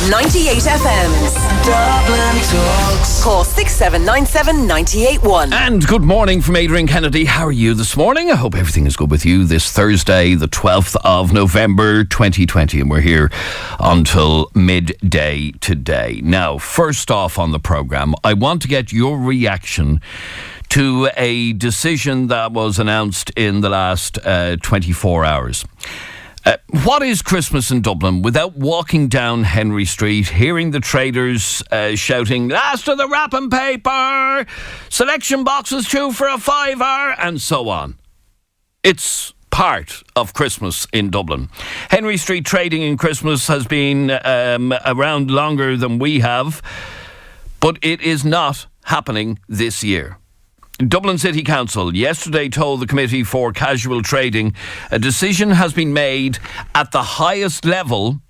98 FM's Dublin Talks. Call 6797 981. And good morning from Adrian Kennedy. How are you this morning? I hope everything is good with you this Thursday, the 12th of November 2020. And we're here until midday today. Now, first off on the programme, I want to get your reaction to a decision that was announced in the last 24 hours. What is Christmas in Dublin without walking down Henry Street, hearing the traders shouting, last of the wrapping paper, selection boxes 2 for a £5, and so on? It's part of Christmas in Dublin. Henry Street trading in Christmas has been around longer than we have, but it is not happening this year. Dublin City Council yesterday told the Committee for Casual Trading a decision has been made at the highest level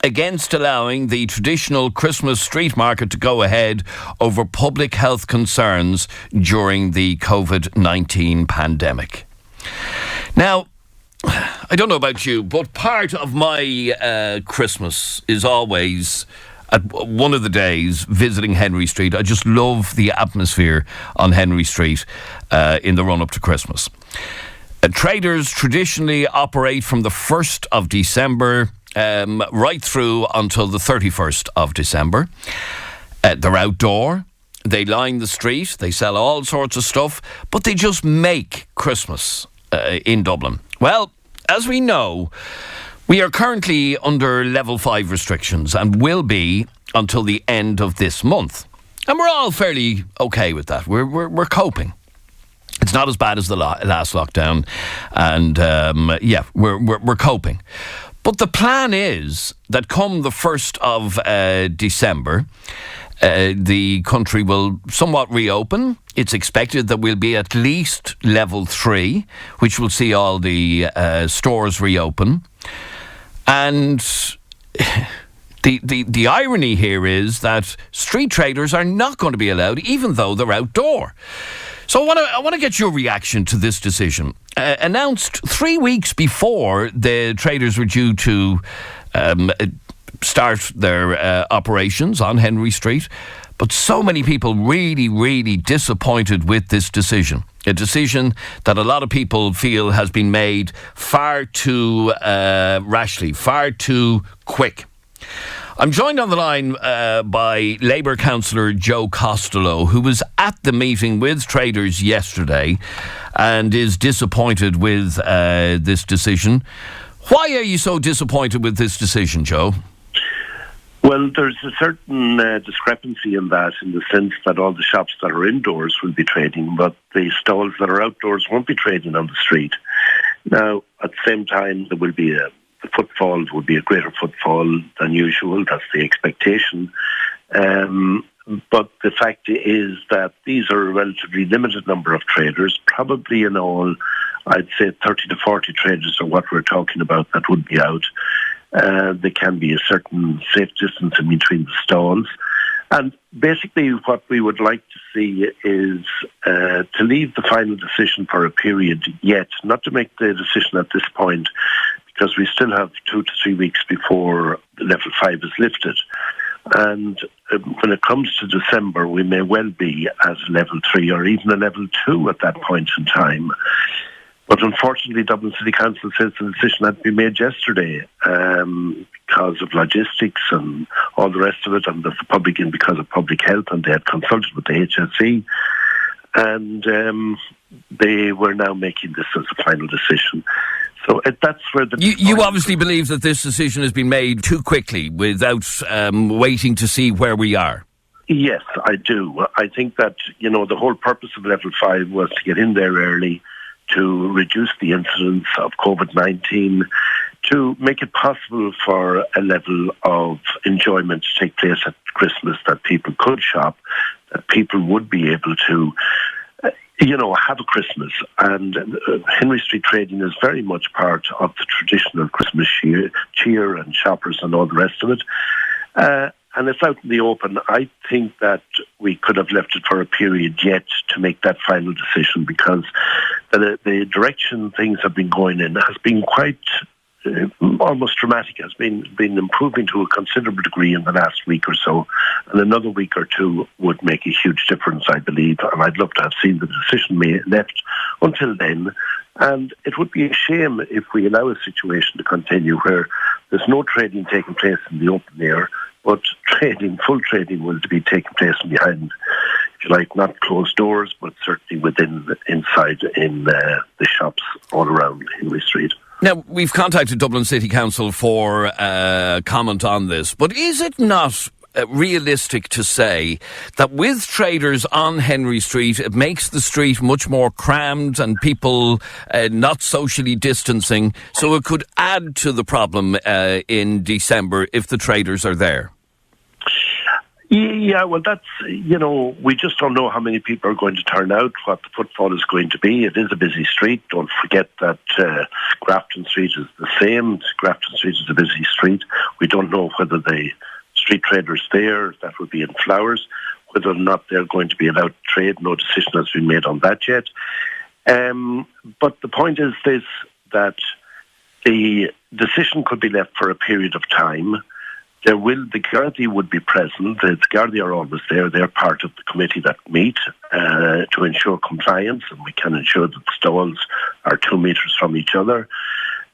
against allowing the traditional Christmas street market to go ahead over public health concerns during the COVID-19 pandemic. Now, I don't know about you, but part of my Christmas is always at one of the days visiting Henry Street. I just love the atmosphere on Henry Street in the run-up to Christmas. Traders traditionally operate from the 1st of December right through until the 31st of December. They're outdoor. They line the street. They sell all sorts of stuff, but they just make Christmas in Dublin. Well, as we know, we are currently under level 5 restrictions and will be until the end of this month. And we're all fairly okay with that. We're coping. It's not as bad as the last lockdown. And we're coping. But the plan is that come the 1st of December, the country will somewhat reopen. It's expected that we'll be at least level 3, which will see all the stores reopen. And the irony here is that street traders are not going to be allowed, even though they're outdoor. So I want to get your reaction to this decision. Announced 3 weeks before the traders were due to start their operations on Henry Street. But so many people really, really disappointed with this decision. A decision that a lot of people feel has been made far too rashly, far too quick. I'm joined on the line by Labour councillor Joe Costello, who was at the meeting with traders yesterday and is disappointed with this decision. Why are you so disappointed with this decision, Joe? Well, there's a certain discrepancy in that, in the sense that all the shops that are indoors will be trading, but the stalls that are outdoors won't be trading on the street. Now, at the same time, there will be the footfall will be a greater footfall than usual. That's the expectation. But the fact is that these are a relatively limited number of traders. Probably in all, I'd say 30 to 40 traders are what we're talking about that would be out. There can be a certain safe distance in between the stalls. And basically what we would like to see is to leave the final decision for a period yet, not to make the decision at this point, because we still have 2 to 3 weeks before level 5 is lifted. And when it comes to December, we may well be at level 3 or even a level 2 at that point in time. But unfortunately, Dublin City Council says the decision had to be made yesterday because of logistics and all the rest of it, and because of public health, and they had consulted with the HSE, and they were now making this as a final decision. So that's where You obviously believe that this decision has been made too quickly without waiting to see where we are. Yes, I do. I think that, the whole purpose of level 5 was to get in there early, to reduce the incidence of COVID-19, to make it possible for a level of enjoyment to take place at Christmas, that people could shop, that people would be able to, have a Christmas. And Henry Street trading is very much part of the traditional Christmas cheer and shoppers and all the rest of it. And it's out in the open. I think that we could have left it for a period yet to make that final decision, because the direction things have been going in has been quite almost dramatic, has been improving to a considerable degree in the last week or so, and another week or two would make a huge difference, I believe, and I'd love to have seen the decision left until then. And it would be a shame if we allow a situation to continue where there's no trading taking place in the open air, but full trading will be taking place behind, if you like, not closed doors, but certainly inside in the shops all around Henry Street. Now, we've contacted Dublin City Council for comment on this, but is it not realistic to say that with traders on Henry Street, it makes the street much more crammed and people not socially distancing, so it could add to the problem in December if the traders are there? Yeah, well, that's, we just don't know how many people are going to turn out, what the footfall is going to be. It is a busy street. Don't forget that Grafton Street is the same. Grafton Street is a busy street. We don't know whether the street traders there, that would be in flowers, whether or not they're going to be allowed to trade. No decision has been made on that yet. But the point is this, that the decision could be left for a period of time. The Gardaí would be present. The Gardaí are always there. They're part of the committee that meet to ensure compliance, and we can ensure that the stalls are 2 metres from each other.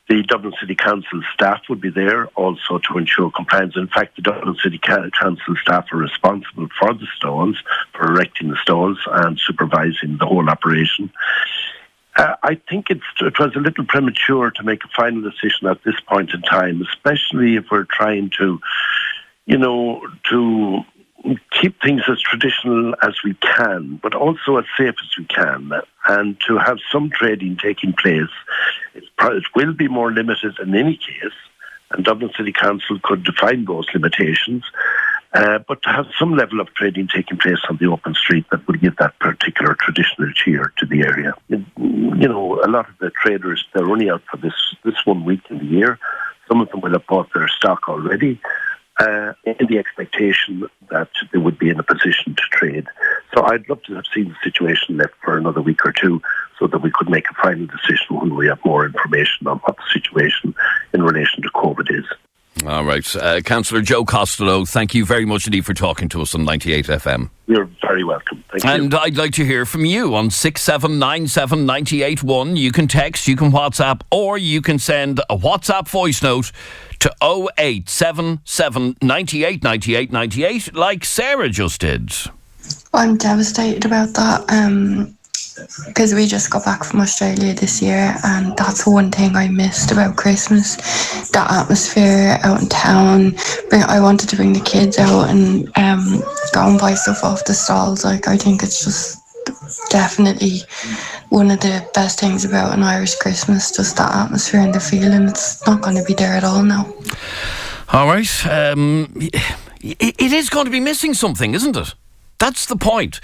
The Dublin City Council staff would be there also to ensure compliance. In fact, the Dublin City Council staff are responsible for the stalls, for erecting the stalls and supervising the whole operation. I think it was a little premature to make a final decision at this point in time, especially if we're trying to, to keep things as traditional as we can, but also as safe as we can, and to have some trading taking place. It will be more limited in any case, and Dublin City Council could define those limitations. But to have some level of trading taking place on the open street that would give that particular traditional cheer to the area. A lot of the traders, they're only out for this 1 week in the year. Some of them will have bought their stock already in the expectation that they would be in a position to trade. So I'd love to have seen the situation left for another week or two so that we could make a final decision when we have more information on what the situation in relation to COVID is. All right. Councillor Joe Costello, thank you very much indeed for talking to us on 98 FM. You're very welcome. Thank you. And I'd like to hear from you on 6797 981. You can text, you can WhatsApp, or you can send a WhatsApp voice note to 0877 98 98 98, like Sarah just did. I'm devastated about that. Because we just got back from Australia this year, and that's one thing I missed about Christmas, that atmosphere out in town. I wanted to bring the kids out and go and buy stuff off the stalls. I think it's just definitely one of the best things about an Irish Christmas, just that atmosphere and the feeling. It's not going to be there at all now. All right. It is going to be missing something, isn't it? That's the point.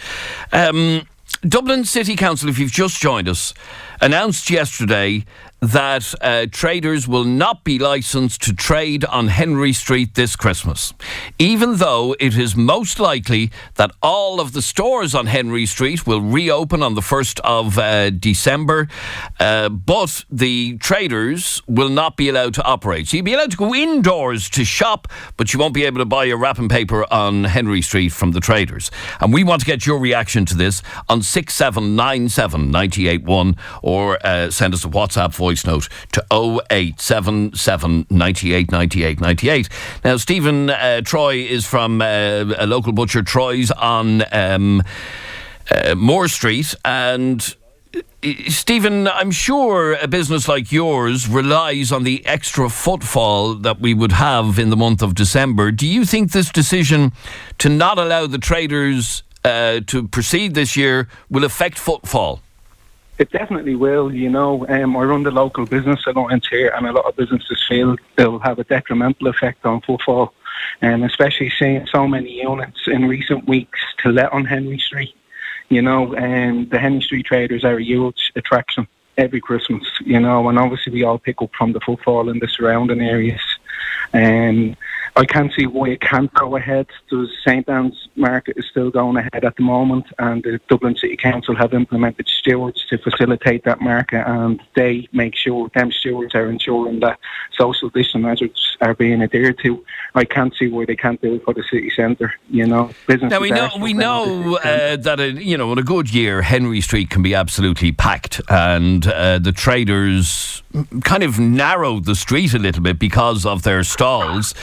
Dublin City Council, if you've just joined us, announced yesterday that traders will not be licensed to trade on Henry Street this Christmas, even though it is most likely that all of the stores on Henry Street will reopen on the 1st of December, but the traders will not be allowed to operate. So you'll be allowed to go indoors to shop, but you won't be able to buy your wrapping paper on Henry Street from the traders. And we want to get your reaction to this on 6797 981, or send us a WhatsApp voice note to 0877 98 98 98. Now, Stephen Troy is from a local butcher, Troy's on Moore Street, and Stephen, I'm sure a business like yours relies on the extra footfall that we would have in the month of December. Do you think this decision to not allow the traders to proceed this year will affect footfall? It definitely will, I run the local business alliance here, and a lot of businesses feel it will have a detrimental effect on footfall, and especially seeing so many units in recent weeks to let on Henry Street. The Henry Street traders are a huge attraction every Christmas, and obviously we all pick up from the footfall in the surrounding areas. I can't see why it can't go ahead. The St. Anne's Market is still going ahead at the moment, and the Dublin City Council have implemented stewards to facilitate that market, and they make sure them stewards are ensuring that social distance measures are being adhered to. I can't see why they can't do it for the city centre. Businesses. Now we know that in a good year, Henry Street can be absolutely packed, and the traders kind of narrowed the street a little bit because of their stalls.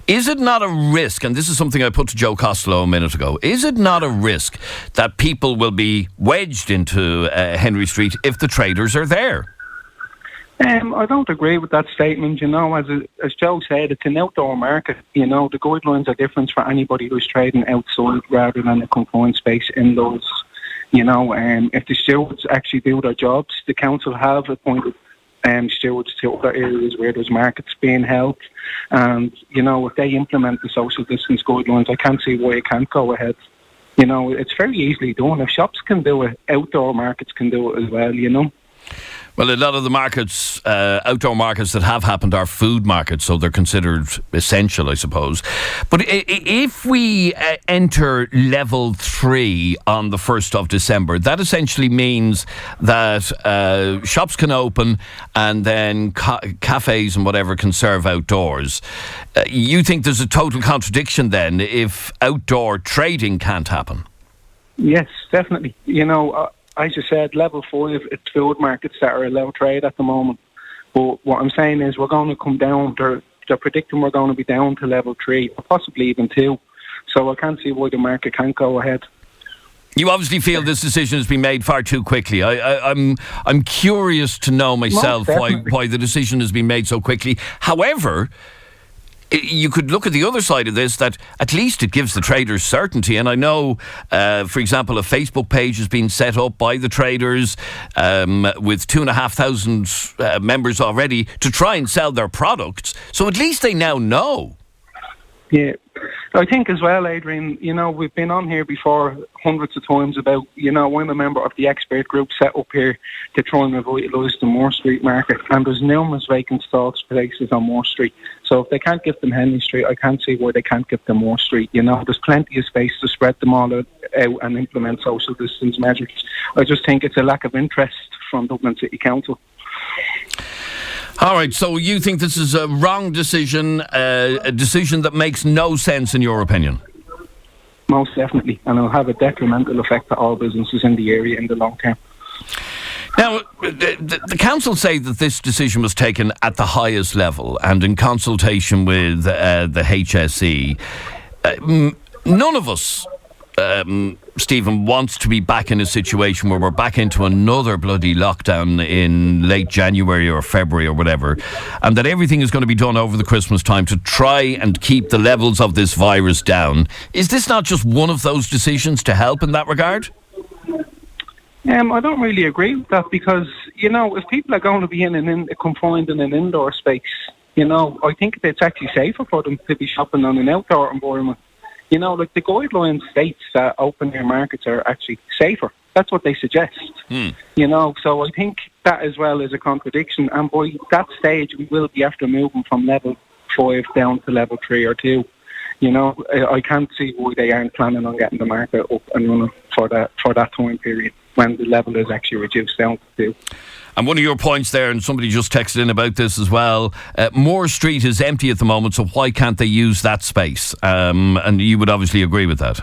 Is it not a risk, and this is something I put to Joe Costello a minute ago, is it not a risk that people will be wedged into Henry Street if the traders are there? I don't agree with that statement. As Joe said, it's an outdoor market. The guidelines are different for anybody who's trading outside rather than a confined space indoors. If the stewards actually do their jobs, the council have appointed stewards to other areas where there's markets being held. And, if they implement the social distance guidelines, I can't see why it can't go ahead. It's very easily done. If shops can do it, outdoor markets can do it as well, Well, a lot of the markets, outdoor markets that have happened are food markets, so they're considered essential, I suppose. But if we enter level 3 on the 1st of December, that essentially means that shops can open and then cafes and whatever can serve outdoors. You think there's a total contradiction then if outdoor trading can't happen? Yes, definitely. As you said, level 5, it's food markets that are allowed trade at the moment. But what I'm saying is we're going to come down. They're predicting we're going to be down to level 3, or possibly even 2. So I can't see why the market can't go ahead. You obviously feel this decision has been made far too quickly. I'm curious to know myself why the decision has been made so quickly. However, you could look at the other side of this, that at least it gives the traders certainty. And I know, for example, a Facebook page has been set up by the traders with 2,500 members already to try and sell their products. So at least they now know. Yeah. I think as well, Adrian, we've been on here before hundreds of times about, I'm a member of the expert group set up here to try and revitalise the Moore Street market, and there's numerous vacant stalls places on Moore Street. So if they can't give them Henry Street, I can't see why they can't give them Moore Street. There's plenty of space to spread them all out and implement social distance measures. I just think it's a lack of interest from Dublin City Council. All right, so you think this is a wrong decision, a decision that makes no sense in your opinion? Most definitely, and it'll have a detrimental effect to all businesses in the area in the long term. Now, the council say that this decision was taken at the highest level and in consultation with the HSE. None of us, Stephen, wants to be back in a situation where we're back into another bloody lockdown in late January or February or whatever, and that everything is going to be done over the Christmas time to try and keep the levels of this virus down. Is this not just one of those decisions to help in that regard? I don't really agree with that because, if people are going to be confined in an indoor space, I think it's actually safer for them to be shopping on an outdoor environment. The guidelines states that open air markets are actually safer. That's what they suggest. So I think that as well is a contradiction. And by that stage, we will be after moving from level 5 down to level 3 or 2. I can't see why they aren't planning on getting the market up and running for that time period when the level is actually reduced down to 2. And one of your points there, and somebody just texted in about this as well, Moore Street is empty at the moment, so why can't they use that space? And you would obviously agree with that.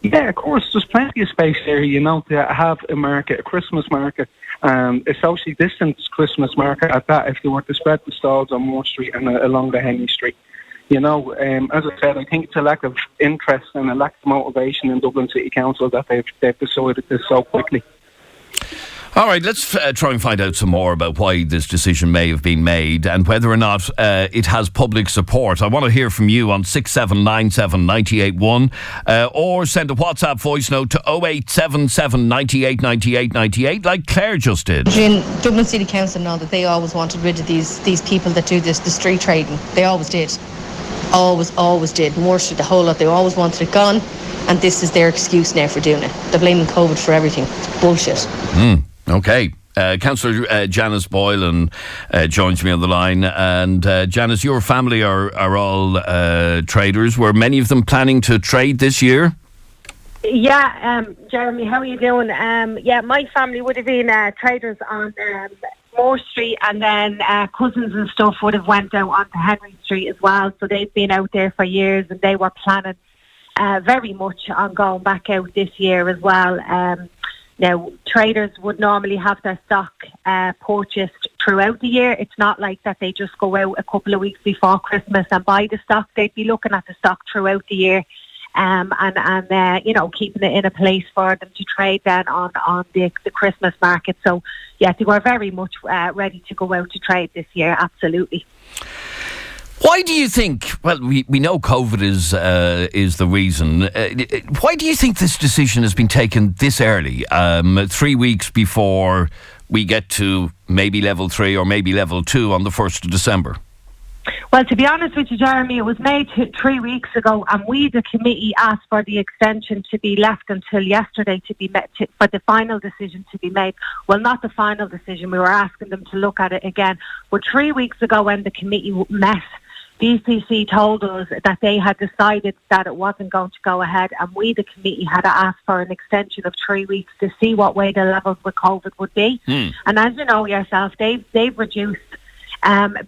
Yeah, of course. There's plenty of space there, to have a market, a Christmas market, a socially distanced Christmas market at that, if they were to spread the stalls on Moore Street and along the Henry Street. As I said, I think it's a lack of interest and a lack of motivation in Dublin City Council that they've decided this so quickly. All right, let's try and find out some more about why this decision may have been made and whether or not it has public support. I want to hear from you on 6797 981 or send a WhatsApp voice note to 0877 98 98 98 like Claire just did. Dublin City Council know that they always wanted rid of these people that do the street trading. They always did. Always did. Moore Street, the whole lot. They always wanted it gone, and this is their excuse now for doing it. They're blaming COVID for everything. It's bullshit. Okay. Councillor Janice Boylan joins me on the line. And Janice, your family are all traders. Were many of them planning to trade this year? Yeah, Jeremy, how are you doing? Yeah, my family would have been traders on Moore Street, and then cousins and stuff would have went out onto Henry Street as well. So they've been out there for years, and they were planning very much on going back out this year as well. Now, traders would normally have their stock purchased throughout the year. It's not like that they just go out a couple of weeks before Christmas and buy the stock. They'd be looking at the stock throughout the year and keeping it in a place for them to trade then on the Christmas market. So, yeah, they were very much ready to go out to trade this year, absolutely. Why do you think, well, we know COVID is the reason, why do you think this decision has been taken this early, 3 weeks before we get to maybe level 3 or maybe level 2 on the 1st of December? Well, to be honest with you, Jeremy, it was made 3 weeks ago, and we, the committee, asked for the extension to be left until yesterday to be met for the final decision to be made. Well, not the final decision. We were asking them to look at it again. But 3 weeks ago, when the committee met, DCC told us that they had decided that it wasn't going to go ahead, and we, the committee, had asked for an extension of 3 weeks to see what way the levels with COVID would be. And as you know yourself, they've reduced.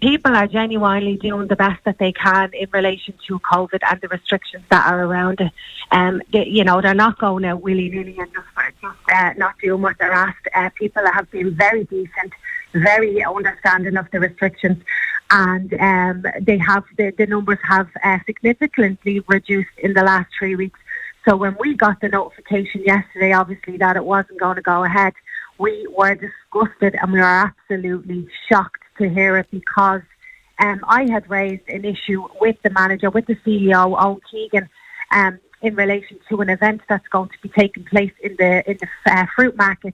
People are genuinely doing the best that they can in relation to COVID and the restrictions that are around it. They're not going out willy-nilly and just not doing what they're asked. People have been very decent, very understanding of the restrictions, and the numbers have significantly reduced in the last 3 weeks. So when we got the notification yesterday, obviously, that it wasn't going to go ahead, we were disgusted and we were absolutely shocked to hear it, because I had raised an issue with the manager, with the CEO, Owen Keegan, in relation to an event that's going to be taking place in the fruit market,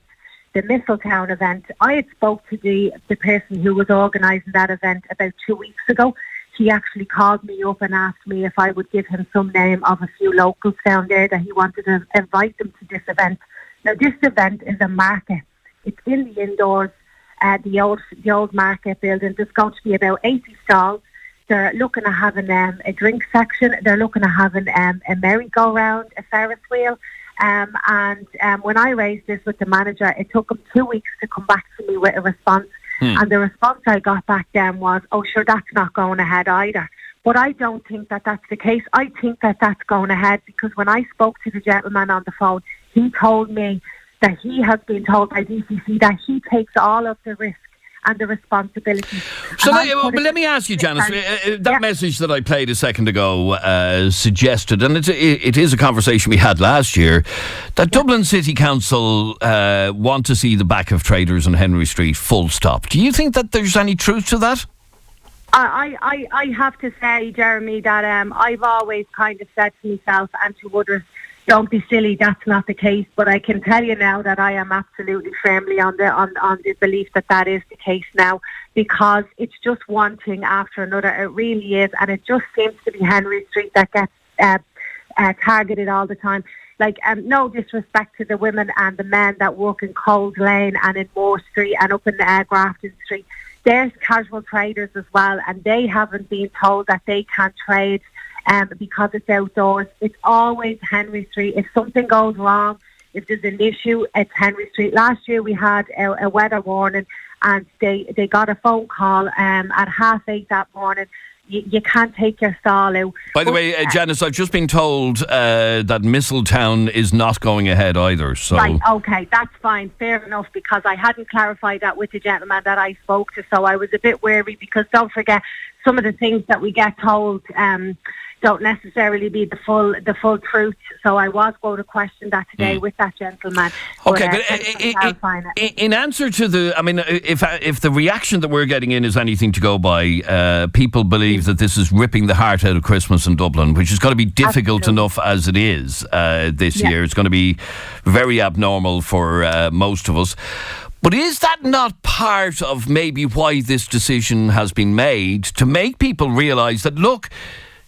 the Mistletown event. I had spoke to the person who was organising that event about 2 weeks ago. He actually called me up and asked me if I would give him some name of a few locals down there that he wanted to invite them to this event. Now, this event is a market. It's in the indoors. The old market building. There's going to be about 80 stalls. They're looking at having a drink section. They're looking at having a merry-go-round, a Ferris wheel. And when I raised this with the manager, it took him 2 weeks to come back to me with a response. And the response I got back then was, oh, sure, that's not going ahead either. But I don't think that that's the case. I think that that's going ahead, because when I spoke to the gentleman on the phone, he told me that he has been told by DCC that he takes all of the risk and the responsibility. So let me ask you, Janice, that message that I played a second ago suggested, and it is a conversation we had last year, that Dublin City Council want to see the back of traders on Henry Street, full stop. Do you think that there's any truth to that? I have to say, Jeremy, that I've always kind of said to myself and to others, don't be silly, that's not the case. But I can tell you now that I am absolutely firmly on the belief that is the case now, because it's just one thing after another. It really is, and it just seems to be Henry Street that gets targeted all the time. Like, no disrespect to the women and the men that work in Cold Lane and in Moore Street and up in Grafton Street. There's casual traders as well, and they haven't been told that they can't trade because it's outdoors. It's always Henry Street. If something goes wrong, if there's an issue, it's Henry Street. Last year we had a weather warning, and they got a phone call at 8:30 that morning. You can't take your stall out. By the way, Janice, I've just been told that Mistletown is not going ahead either. So. Right, okay, that's fine, fair enough, because I hadn't clarified that with the gentleman that I spoke to, so I was a bit wary, because don't forget, some of the things that we get told don't necessarily be the full truth. So I was going to question that today with that gentleman. Okay, but in answer to if the reaction that we're getting in is anything to go by, people believe that this is ripping the heart out of Christmas in Dublin, which is going to be difficult enough as it is this year. It's going to be very abnormal for most of us. But is that not part of maybe why this decision has been made, to make people realise that, look,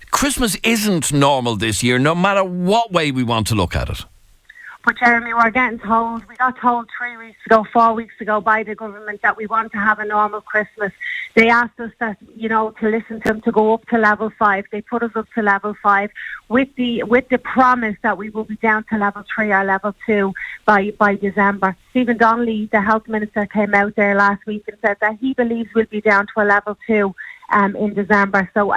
Christmas isn't normal this year, no matter what way we want to look at it? But Jeremy, we got told 3 weeks ago, 4 weeks ago by the government that we want to have a normal Christmas. They asked us that, to listen to them to go up to level 5. They put us up to level 5 with the promise that we will be down to level 3 or level 2 by December. Stephen Donnelly, the health minister, came out there last week and said that he believes we'll be down to a level 2 in December. So,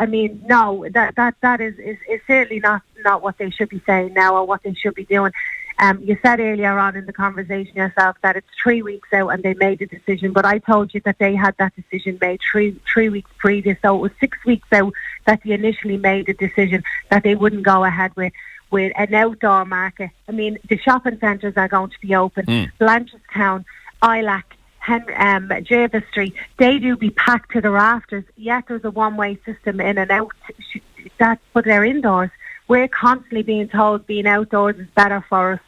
no, that is certainly not what they should be saying now or what they should be doing. You said earlier on in the conversation yourself that it's 3 weeks out and they made a decision, but I told you that they had that decision made three weeks previous, so it was 6 weeks out that they initially made a decision that they wouldn't go ahead with an outdoor market. The shopping centres are going to be open. Blanchardstown, Ilac, Jervis Street, they do be packed to the rafters. Yet there's a one-way system in and out, but they're indoors. We're constantly being told being outdoors is better for us.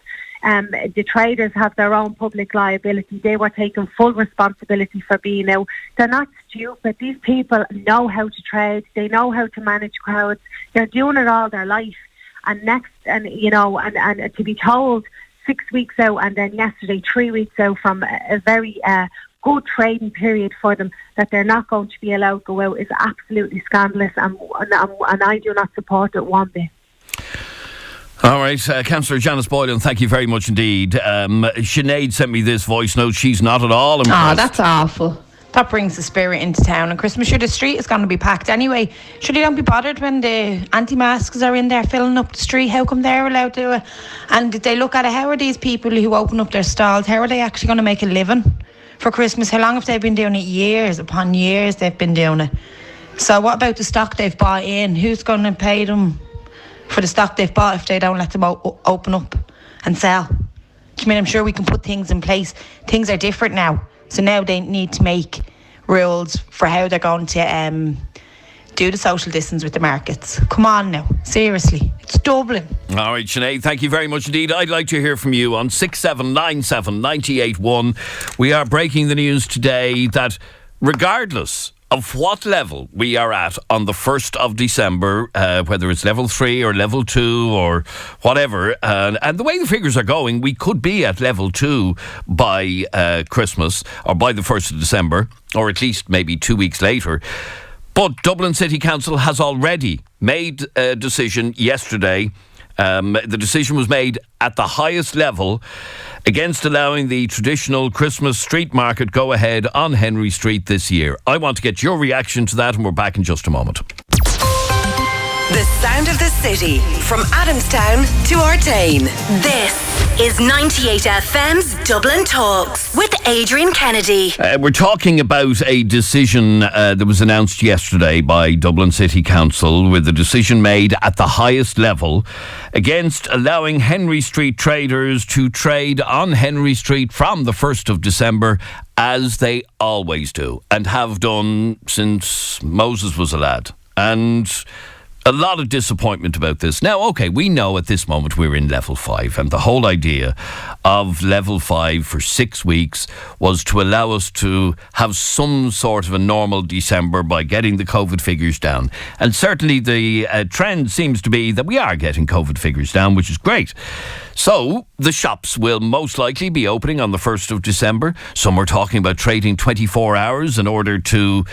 The traders have their own public liability. They were taking full responsibility for being out. They're not stupid. These people know how to trade. They know how to manage crowds. They're doing it all their life. And to be told 6 weeks out and then yesterday 3 weeks out from a very good trading period for them that they're not going to be allowed to go out is absolutely scandalous, and I do not support it one bit. All right, Councillor Janice Boylan, thank you very much indeed. Sinead sent me this voice note. She's not at all impressed. Oh, that's awful. That brings the spirit into town. And Christmas, sure, the street is going to be packed anyway. Sure, they don't be bothered when the anti-masks are in there filling up the street. How come they're allowed to do it? And they look at it, how are these people who open up their stalls, how are they actually going to make a living for Christmas? How long have they been doing it? Years upon years they've been doing it. So what about the stock they've bought in? Who's going to pay them for the stock they've bought if they don't let them open up and sell? I'm sure we can put things in place. Things are different now. So now they need to make rules for how they're going to do the social distance with the markets. Come on now, seriously. It's Dublin. All right, Sinead, thank you very much indeed. I'd like to hear from you on 6797 981. We are breaking the news today that regardless of what level we are at on the 1st of December, whether it's level 3 or level 2 or whatever, and the way the figures are going, we could be at level 2 by Christmas or by the 1st of December, or at least maybe 2 weeks later. But Dublin City Council has already made a decision yesterday. The decision was made at the highest level against allowing the traditional Christmas street market go ahead on Henry Street this year. I want to get your reaction to that, and we're back in just a moment. The sound of the city from Adamstown to Artane. This is 98 FM's Dublin Talks with Adrian Kennedy. We're talking about a decision that was announced yesterday by Dublin City Council, with a decision made at the highest level against allowing Henry Street traders to trade on Henry Street from the 1st of December, as they always do and have done since Moses was a lad. And a lot of disappointment about this. Now, okay, we know at this moment we're in level 5, and the whole idea of level 5 for 6 weeks was to allow us to have some sort of a normal December by getting the COVID figures down. And certainly the trend seems to be that we are getting COVID figures down, which is great. So the shops will most likely be opening on the 1st of December. Some are talking about trading 24 hours in order to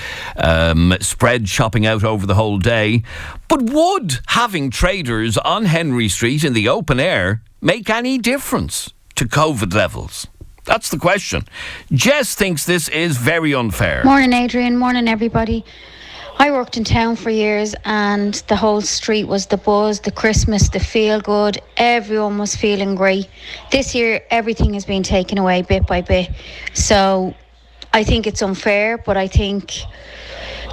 spread shopping out over the whole day. But would having traders on Henry Street in the open air make any difference to COVID levels? That's the question. Jess thinks this is very unfair. Morning, Adrian. Morning, everybody. I worked in town for years, and the whole street was the buzz, the Christmas, the feel good. Everyone was feeling great. This year, everything has been taken away bit by bit. So I think it's unfair, but I think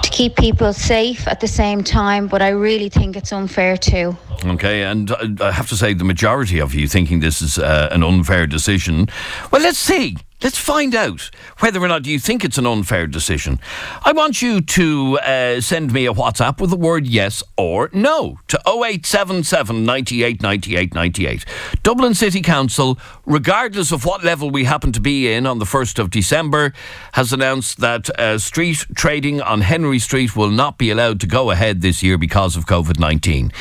to keep people safe at the same time, but I really think it's unfair too. Okay, and I have to say the majority of you thinking this is an unfair decision. Well, let's see. Let's find out whether or not you think it's an unfair decision. I want you to send me a WhatsApp with the word yes or no to 0877 98 98 98. Dublin City Council, regardless of what level we happen to be in on the 1st of December, has announced that street trading on Henry Street will not be allowed to go ahead this year because of COVID-19.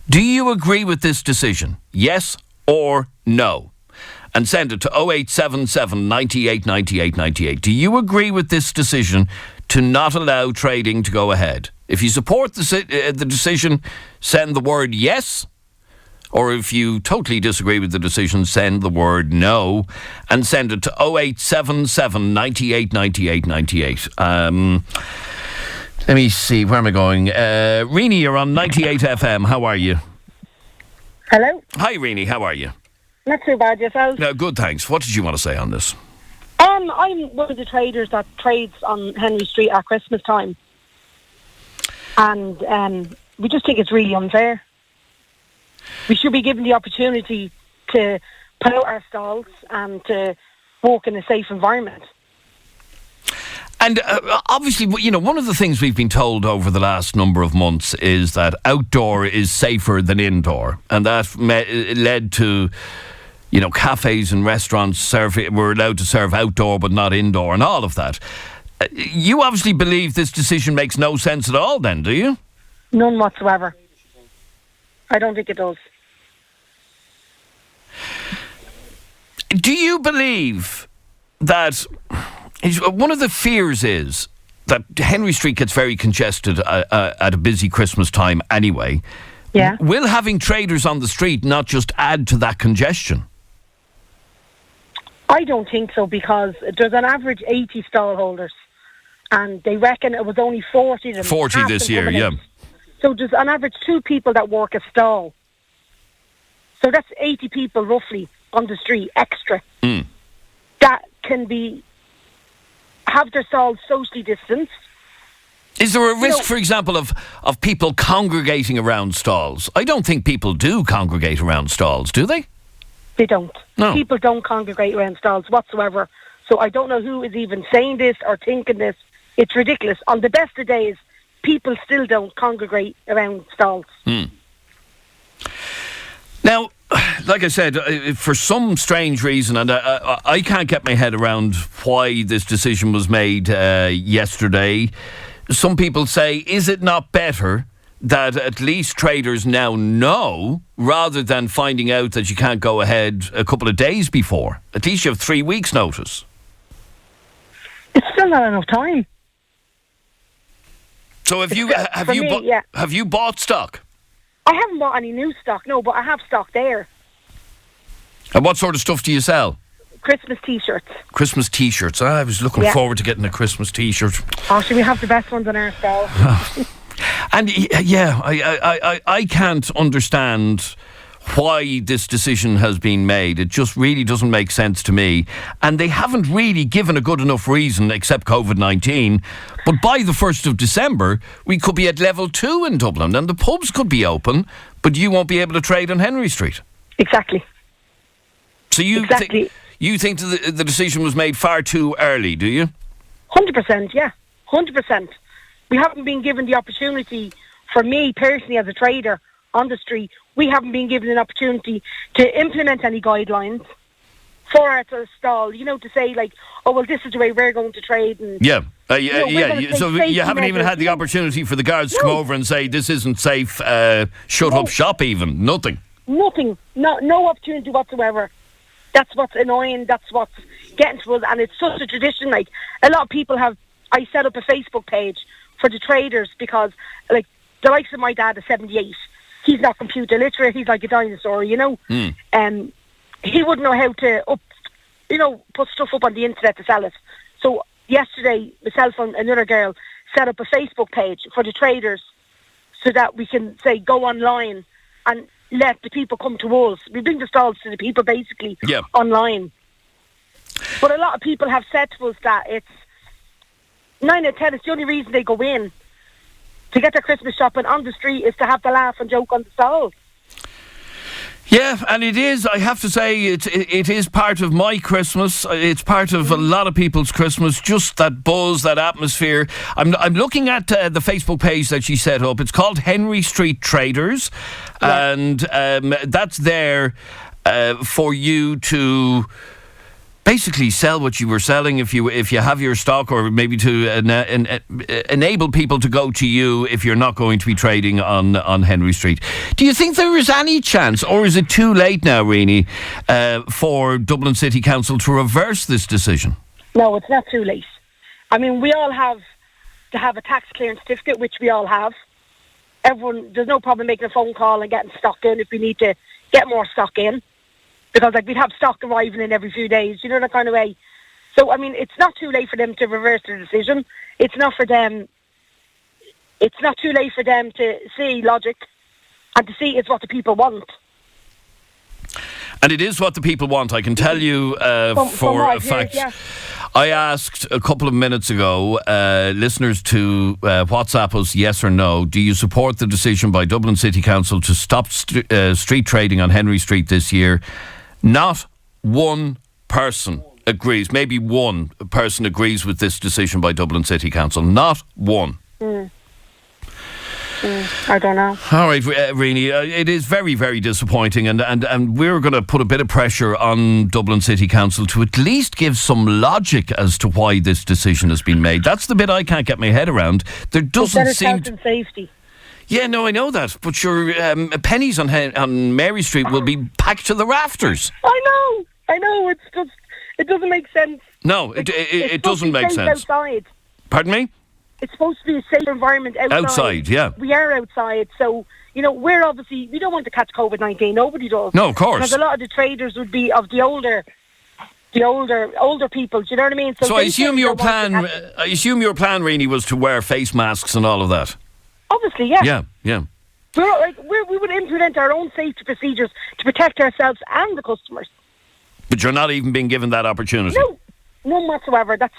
Do you agree with this decision? Yes or no? and send it to 0877 98 98 98. Do you agree with this decision to not allow trading to go ahead? If you support the decision, send the word yes. Or if you totally disagree with the decision, send the word no and send it to 0877 98 98 98. Let me see, where am I going? Rini, you're on 98 FM. How are you? Hello. Hi, Rini. How are you? Not too bad, yourself? No, good, thanks. What did you want to say on this? I'm one of the traders that trades on Henry Street at Christmas time. And we just think it's really unfair. We should be given the opportunity to put out our stalls and to walk in a safe environment. And obviously, you know, one of the things we've been told over the last number of months is that outdoor is safer than indoor. And that led to, you know, cafes and restaurants were allowed to serve outdoor but not indoor and all of that. You obviously believe this decision makes no sense at all then, do you? None whatsoever. I don't think it does. Do you believe that one of the fears is that Henry Street gets very congested at a busy Christmas time anyway? Yeah. Will having traders on the street not just add to that congestion? I don't think so, because there's an average 80 stall holders and they reckon it was only 40 of them. 40 this year, yeah. So there's on average 2 people that work a stall. So that's 80 people roughly on the street extra that can have their stalls socially distanced. Is there a risk, for example, of people congregating around stalls? I don't think people do congregate around stalls, do they? They don't. No. People don't congregate around stalls whatsoever. So I don't know who is even saying this or thinking this. It's ridiculous. On the best of days, people still don't congregate around stalls. Now, like I said, for some strange reason, and I can't get my head around why this decision was made yesterday, some people say, is it not better that at least traders now know, rather than finding out that you can't go ahead a couple of days before? At least you have 3 weeks' notice. It's still not enough time. So have you bought stock? I haven't bought any new stock, no, but I have stock there. And what sort of stuff do you sell? Christmas T-shirts. Christmas T-shirts. I was looking forward to getting a Christmas T-shirt. Oh, should we have the best ones on our stall? And yeah, I can't understand why this decision has been made. It just really doesn't make sense to me. And they haven't really given a good enough reason, except COVID-19. But by the 1st of December, we could be at level 2 in Dublin, and the pubs could be open, but you won't be able to trade on Henry Street. Exactly. So you think the decision was made far too early, do you? 100%, yeah. 100%. We haven't been given the opportunity, for me personally as a trader on the street, we haven't been given an opportunity to implement any guidelines for our stall, you know, to say like, oh, well, this is the way we're going to trade. And, So you haven't even had the opportunity for the guards to come over and say, this isn't safe, shut up shop even. Nothing. Nothing. No opportunity whatsoever. That's what's annoying. That's what's getting to us. And it's such a tradition. Like, a lot of people I set up a Facebook page for the traders because, like, the likes of my dad is 78. He's not computer literate. He's like a dinosaur, you know. He wouldn't know how to put stuff up on the internet to sell it. So yesterday, myself and another girl set up a Facebook page for the traders so that we can say go online and let the people come to us. We bring the stalls to the people basically online. But a lot of people have said to us that it's 9 out of 10. It's the only reason they go in to get their Christmas shopping on the street is to have the laugh and joke on the stall. Yeah, and it is, I have to say, it is part of my Christmas. It's part of a lot of people's Christmas, just that buzz, that atmosphere. I'm looking at the Facebook page that she set up. It's called Henry Street Traders, and that's there for you to basically sell what you were selling if you have your stock, or maybe to enable people to go to you if you're not going to be trading on Henry Street. Do you think there is any chance, or is it too late now, Rini, for Dublin City Council to reverse this decision? No, it's not too late. I mean, we all have to have a tax clearance certificate, which we all have. There's no problem making a phone call and getting stock in if we need to get more stock in. Because we'd have stock arriving in every few days, that kind of way. So, I mean, it's not too late for them to reverse their decision. It's not too late for them to see logic and to see it's what the people want. And it is what the people want, I can tell you for a fact. Yeah. I asked a couple of minutes ago listeners to WhatsApp us yes or no. Do you support the decision by Dublin City Council to stop street trading on Henry Street this year? Not one person agrees. Maybe one person agrees with this decision by Dublin City Council. Not one. I don't know. All right, Rini, it is very, very disappointing, and we're going to put a bit of pressure on Dublin City Council to at least give some logic as to why this decision has been made. That's the bit I can't get my head around. There doesn't seem health and safety. Yeah, no, I know that, but your pennies on Mary Street will be packed to the rafters. I know. It's just, it doesn't make sense. No, it doesn't make sense. Outside. Pardon me? It's supposed to be a safe environment outside. Outside, yeah. We are outside, so, we're obviously, we don't want to catch COVID-19. Nobody does. No, of course. Because a lot of the traders would be of the older people, do you know what I mean? So I assume your plan, Rini, was to wear face masks and all of that. Obviously, yeah. Yeah. We would implement our own safety procedures to protect ourselves and the customers. But you're not even being given that opportunity. No, none whatsoever. That's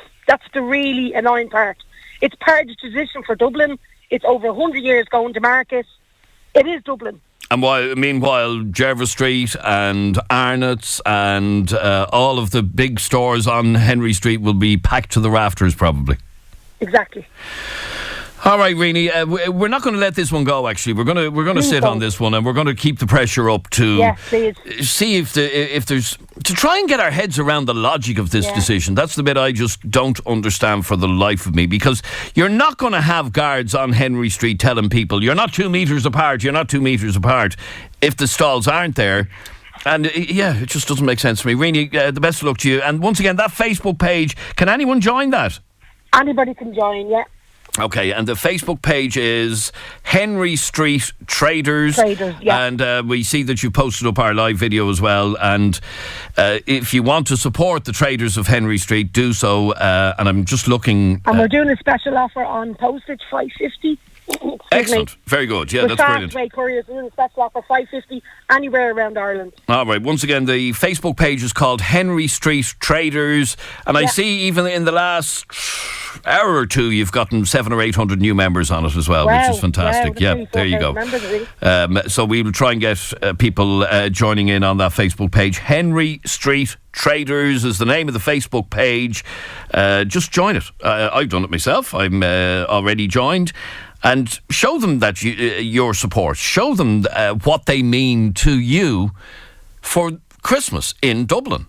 the really annoying part. It's part of the tradition for Dublin. It's over 100 years going to market. It is Dublin. And meanwhile, Jervis Street and Arnott's and all of the big stores on Henry Street will be packed to the rafters, probably. Exactly. All right, Rini, we're not going to let this one go. Actually, we're going to sit on this one, and we're going to keep the pressure up to see if there's to try and get our heads around the logic of this decision. That's the bit I just don't understand for the life of me, because you're not going to have guards on Henry Street telling people you're not 2 meters apart. You're not 2 meters apart if the stalls aren't there. And it just doesn't make sense to me. Rini, the best of luck to you. And once again, that Facebook page, can anyone join that? Anybody can join, yeah. Okay, and the Facebook page is Henry Street Traders. Yeah. And we see that you posted up our live video as well. And if you want to support the traders of Henry Street, do so. And I'm just looking... And we're doing a special offer on postage, $5.50. Excellent. Very good. Yeah, that's brilliant. Fast-way couriers doing a special offer, $5.50, anywhere around Ireland. All right. Once again, the Facebook page is called Henry Street Traders. And I see even in the last hour or two, you've gotten 700 or 800 new members on it as well, which is fantastic. Wow, there you go. So we will try and get people joining in on that Facebook page. Henry Street Traders is the name of the Facebook page. Just join it. I've done it myself. I'm already joined. And show them that your support. Show them what they mean to you for Christmas in Dublin.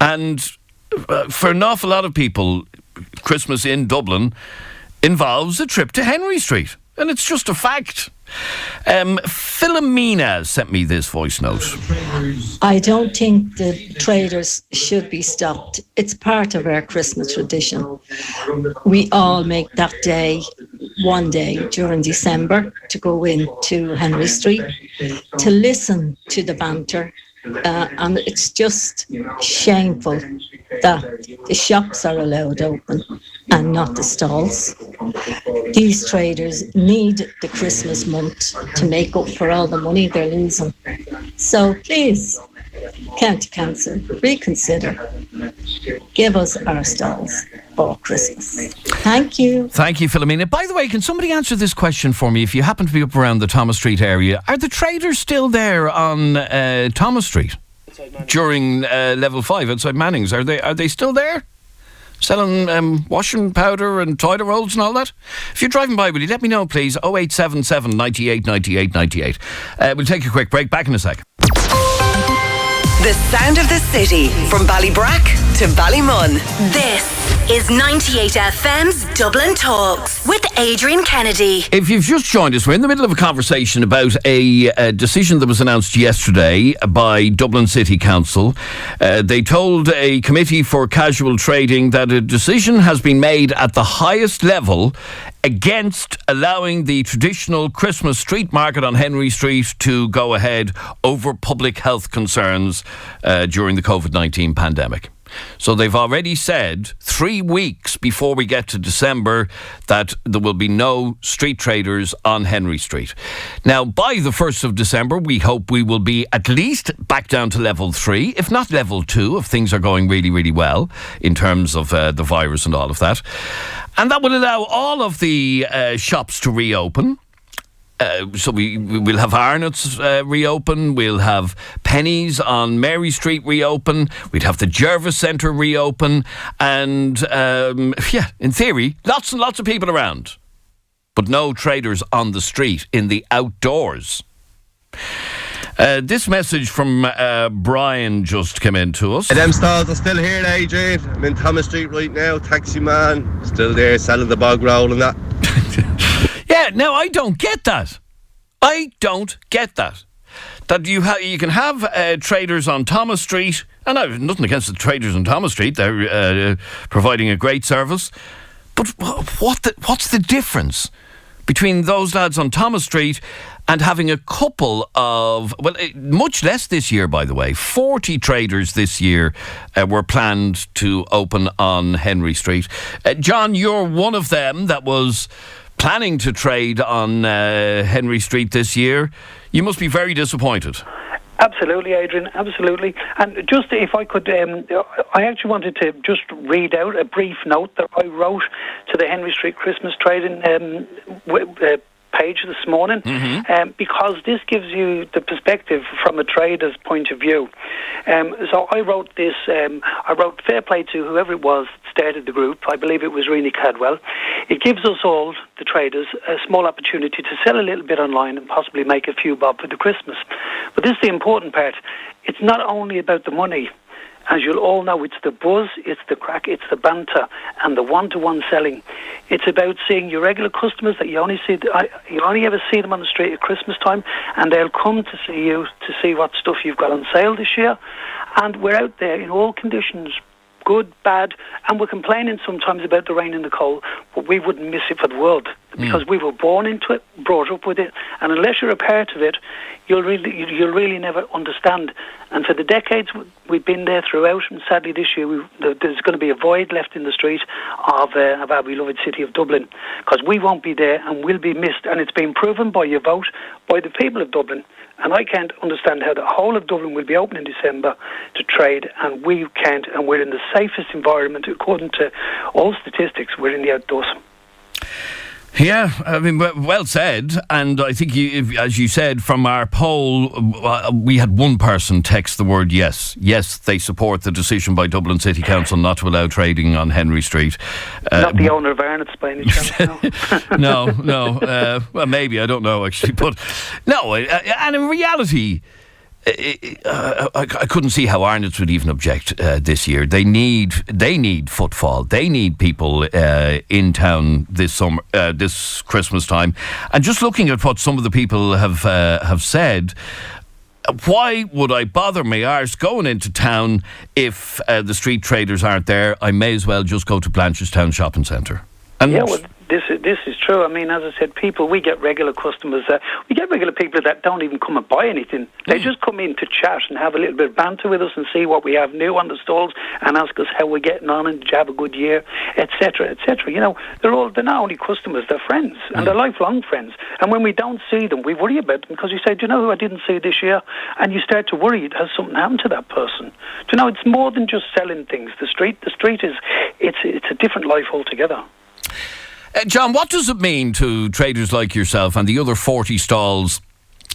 And for an awful lot of people, Christmas in Dublin involves a trip to Henry Street. And it's just a fact. Philomena sent me this voice note. I don't think the traders should be stopped. It's part of our Christmas tradition. We all make that day, one day during December, to go into Henry Street, to listen to the banter. And it's just shameful that the shops are allowed open and not the stalls. These traders need the Christmas month to make up for all the money they're losing. So please, County Council, reconsider. Give us our stalls for Christmas. Thank you. Thank you, Philomena. By the way, can somebody answer this question for me? If you happen to be up around the Thomas Street area, are the traders still there on Thomas Street during level 5 outside Manning's? Are they still there? Selling washing powder and toilet rolls and all that? If you're driving by, will you let me know, please? 0877 98 98 98. We'll take a quick break. Back in a sec. The sound of the city, from Ballybrack to Ballymun. This is 98 FM's Dublin Talks with Adrian Kennedy. If you've just joined us, we're in the middle of a conversation about a decision that was announced yesterday by Dublin City Council. They told a committee for casual trading that a decision has been made at the highest level against allowing the traditional Christmas street market on Henry Street to go ahead over public health concerns during the COVID-19 pandemic. So they've already said 3 weeks before we get to December that there will be no street traders on Henry Street. Now, by the 1st of December, we hope we will be at least back down to level 3, if not level 2, if things are going really, really well in terms of the virus and all of that. And that will allow all of the shops to reopen. So we'll have Arnott's reopen, we'll have Penny's on Mary Street reopen, we'd have the Jervis Centre reopen, and in theory, lots and lots of people around. But no traders on the street, in the outdoors. This message from Brian just came in to us. Them stalls are still here, Adrian. I'm in Thomas Street right now, taxi man, still there selling the bog roll and that. Yeah, now I don't get that. I don't get that. That you can have traders on Thomas Street, and I have nothing against the traders on Thomas Street. They're providing a great service. But what's the difference between those lads on Thomas Street and having a couple of, much less this year, by the way, 40 traders this year were planned to open on Henry Street. John, you're one of them that was planning to trade on Henry Street this year. You must be very disappointed. Absolutely, Adrian, absolutely. And just if I could, I actually wanted to just read out a brief note that I wrote to the Henry Street Christmas trading page this morning, because this gives you the perspective from a trader's point of view. So I wrote this, I wrote fair play to whoever it was that started the group. I believe it was Rini Cadwell. It gives us all, the traders, a small opportunity to sell a little bit online and possibly make a few bob for the Christmas. But this is the important part. It's not only about the money. As you'll all know, it's the buzz, it's the crack, it's the banter, and the one-to-one selling. It's about seeing your regular customers that you only ever see them on the street at Christmas time, and they'll come to see you to see what stuff you've got on sale this year. And we're out there in all conditions, good, bad, and we're complaining sometimes about the rain and the cold, but we wouldn't miss it for the world because we were born into it, brought up with it, and unless you're a part of it, you'll really never understand. And for the decades we've been there throughout, and sadly this year there's going to be a void left in the street of our beloved city of Dublin, because we won't be there and we'll be missed. And it's been proven by your vote, by the people of Dublin. And I can't understand how the whole of Dublin will be open in December to trade, and we can't, and we're in the safest environment according to all statistics. We're in the outdoors. Yeah, I mean, well said. And I think, as you said, from our poll, we had one person text the word yes. Yes, they support the decision by Dublin City Council not to allow trading on Henry Street. Not the owner of Arnott's by any chance, no. No. Well, maybe, I don't know, actually. But no, and in reality, I couldn't see how Arnott's would even object this year. They need footfall. They need people in town this Christmas time. And just looking at what some of the people have said, why would I bother my arse going into town if the street traders aren't there? I may as well just go to Blanchardstown Shopping Centre. And yeah, well, this is true. I mean, as I said, we get regular customers. We get regular people that don't even come and buy anything. They just come in to chat and have a little bit of banter with us and see what we have new on the stalls and ask us how we're getting on and did you have a good year, etc., etc. You know, they're not only customers, they're friends, and they're lifelong friends. And when we don't see them, we worry about them because we say, do you know who I didn't see this year? And you start to worry, has something happened to that person? Do you know, it's more than just selling things. The street is, it's a different life altogether. John, what does it mean to traders like yourself and the other 40 stalls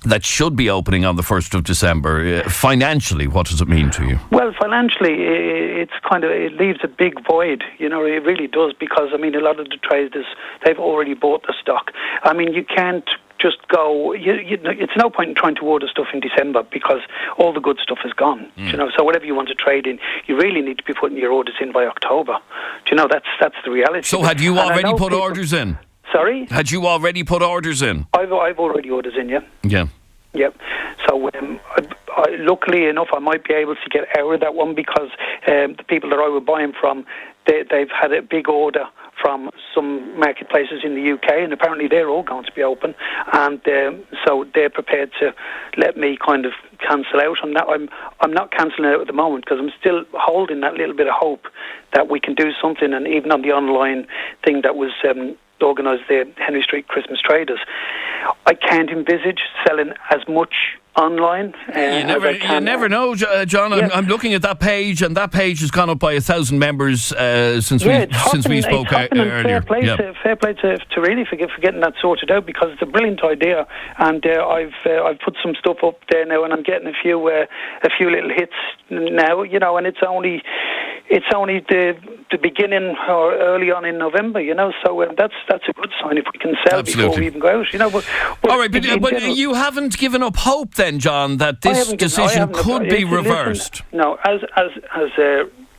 that should be opening on the 1st of December? Financially, what does it mean to you? Well, financially, it leaves a big void. You know, it really does, because, I mean, a lot of the traders, they've already bought the stock. I mean, you can't just go. It's no point in trying to order stuff in December because all the good stuff is gone. You know, so whatever you want to trade in, you really need to be putting your orders in by October. Do you know, that's the reality. So had you already put orders in? Sorry? Had you already put orders in? I've already orders in, yeah. Yeah. Yep. So luckily enough, I might be able to get out of that one because the people that I were buying from, they've had a big order from some marketplaces in the UK, and apparently they're all going to be open, and so they're prepared to let me kind of cancel out on that. I'm not cancelling out at the moment because I'm still holding that little bit of hope that we can do something, and even on the online thing that was organised, the Henry Street Christmas Traders, I can't envisage selling as much online. You never know, John. Yeah. I'm looking at that page, and that page has gone up by 1,000 members since we spoke earlier. Fair play to really for getting that sorted out, because it's a brilliant idea, and I've put some stuff up there now, and I'm getting a few little hits now. You know, and it's only the beginning or early on in November. You know, so that's a good sign if we can sell before we even go out. You know, but all right, but you haven't given up hope then, John, that this decision could be reversed. No, as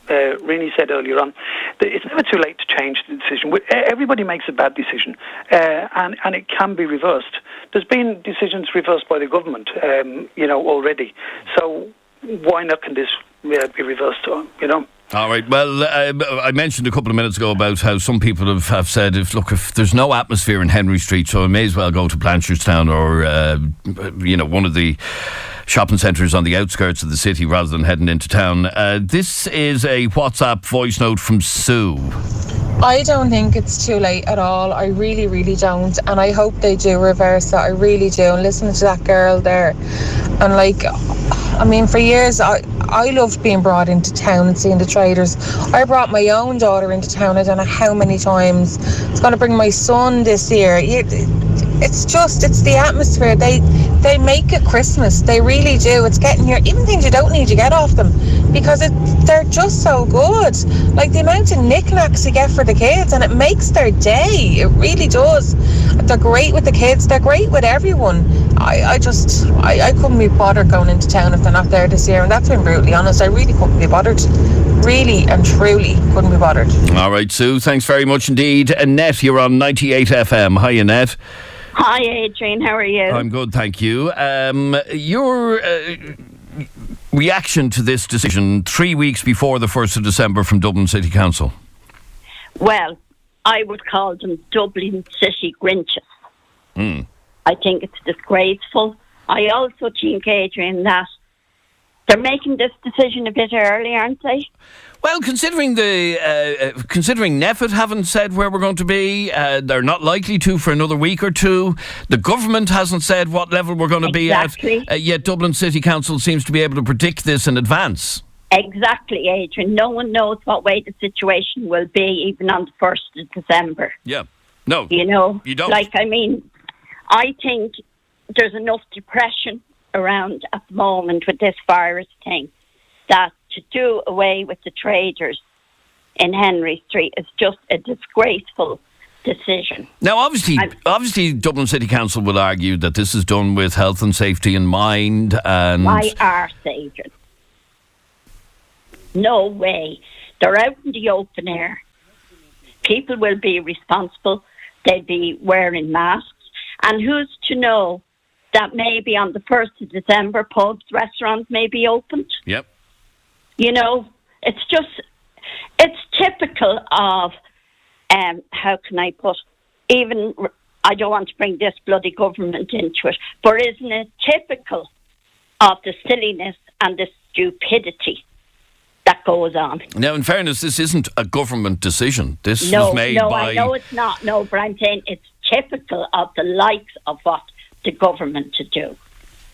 Rini said earlier on, it's never too late to change the decision. Everybody makes a bad decision, and it can be reversed. There's been decisions reversed by the government, already. So why not can this be reversed? You know. All right. Well, I mentioned a couple of minutes ago about how some people have said, if there's no atmosphere in Henry Street, so I may as well go to Blanchardstown or one of the shopping centres on the outskirts of the city rather than heading into town. This is a WhatsApp voice note from Sue. I don't think it's too late at all. I really, really don't. And I hope they do reverse it. I really do. And listening to that girl there. And for years, I loved being brought into town and seeing the traders. I brought my own daughter into town, I don't know how many times. I was going to bring my son this year. It's the atmosphere. They make it Christmas. They really do. It's getting here. Even things you don't need, you get off them because they're just so good. Like the amount of knickknacks you get for the kids, and it makes their day. It really does. They're great with the kids. They're great with everyone. I couldn't be bothered going into town if they're not there this year, and that's been brutally honest. I really couldn't be bothered. Really and truly couldn't be bothered. All right, Sue. Thanks very much indeed. Annette, you're on 98 FM. Hi, Annette. Hi, Adrian. How are you? I'm good, thank you. Your reaction to this decision 3 weeks before the 1st of December from Dublin City Council? Well, I would call them Dublin City Grinches. I think it's disgraceful. I also think, Adrian, that they're making this decision a bit early, aren't they? Well, considering NEFIT haven't said where we're going to be, they're not likely to for another week or two. The government hasn't said what level we're going to be at. Yet Dublin City Council seems to be able to predict this in advance. Exactly, Adrian. No one knows what way the situation will be even on the 1st of December. Yeah. No. You know? You don't. I think there's enough depression around at the moment with this virus thing that to do away with the traders in Henry Street is just a disgraceful decision. Now, obviously, Dublin City Council will argue that this is done with health and safety in mind. And my arse, Adrian. No way. They're out in the open air. People will be responsible. They'll be wearing masks. And who's to know that maybe on the 1st of December, pubs, restaurants may be opened? Yep. You know, it's typical of, how can I put, I don't want to bring this bloody government into it, but isn't it typical of the silliness and the stupidity that goes on? Now, in fairness, this isn't a government decision. This was made by... I know it's not. No, but I'm saying it's typical of the likes of what the government to do.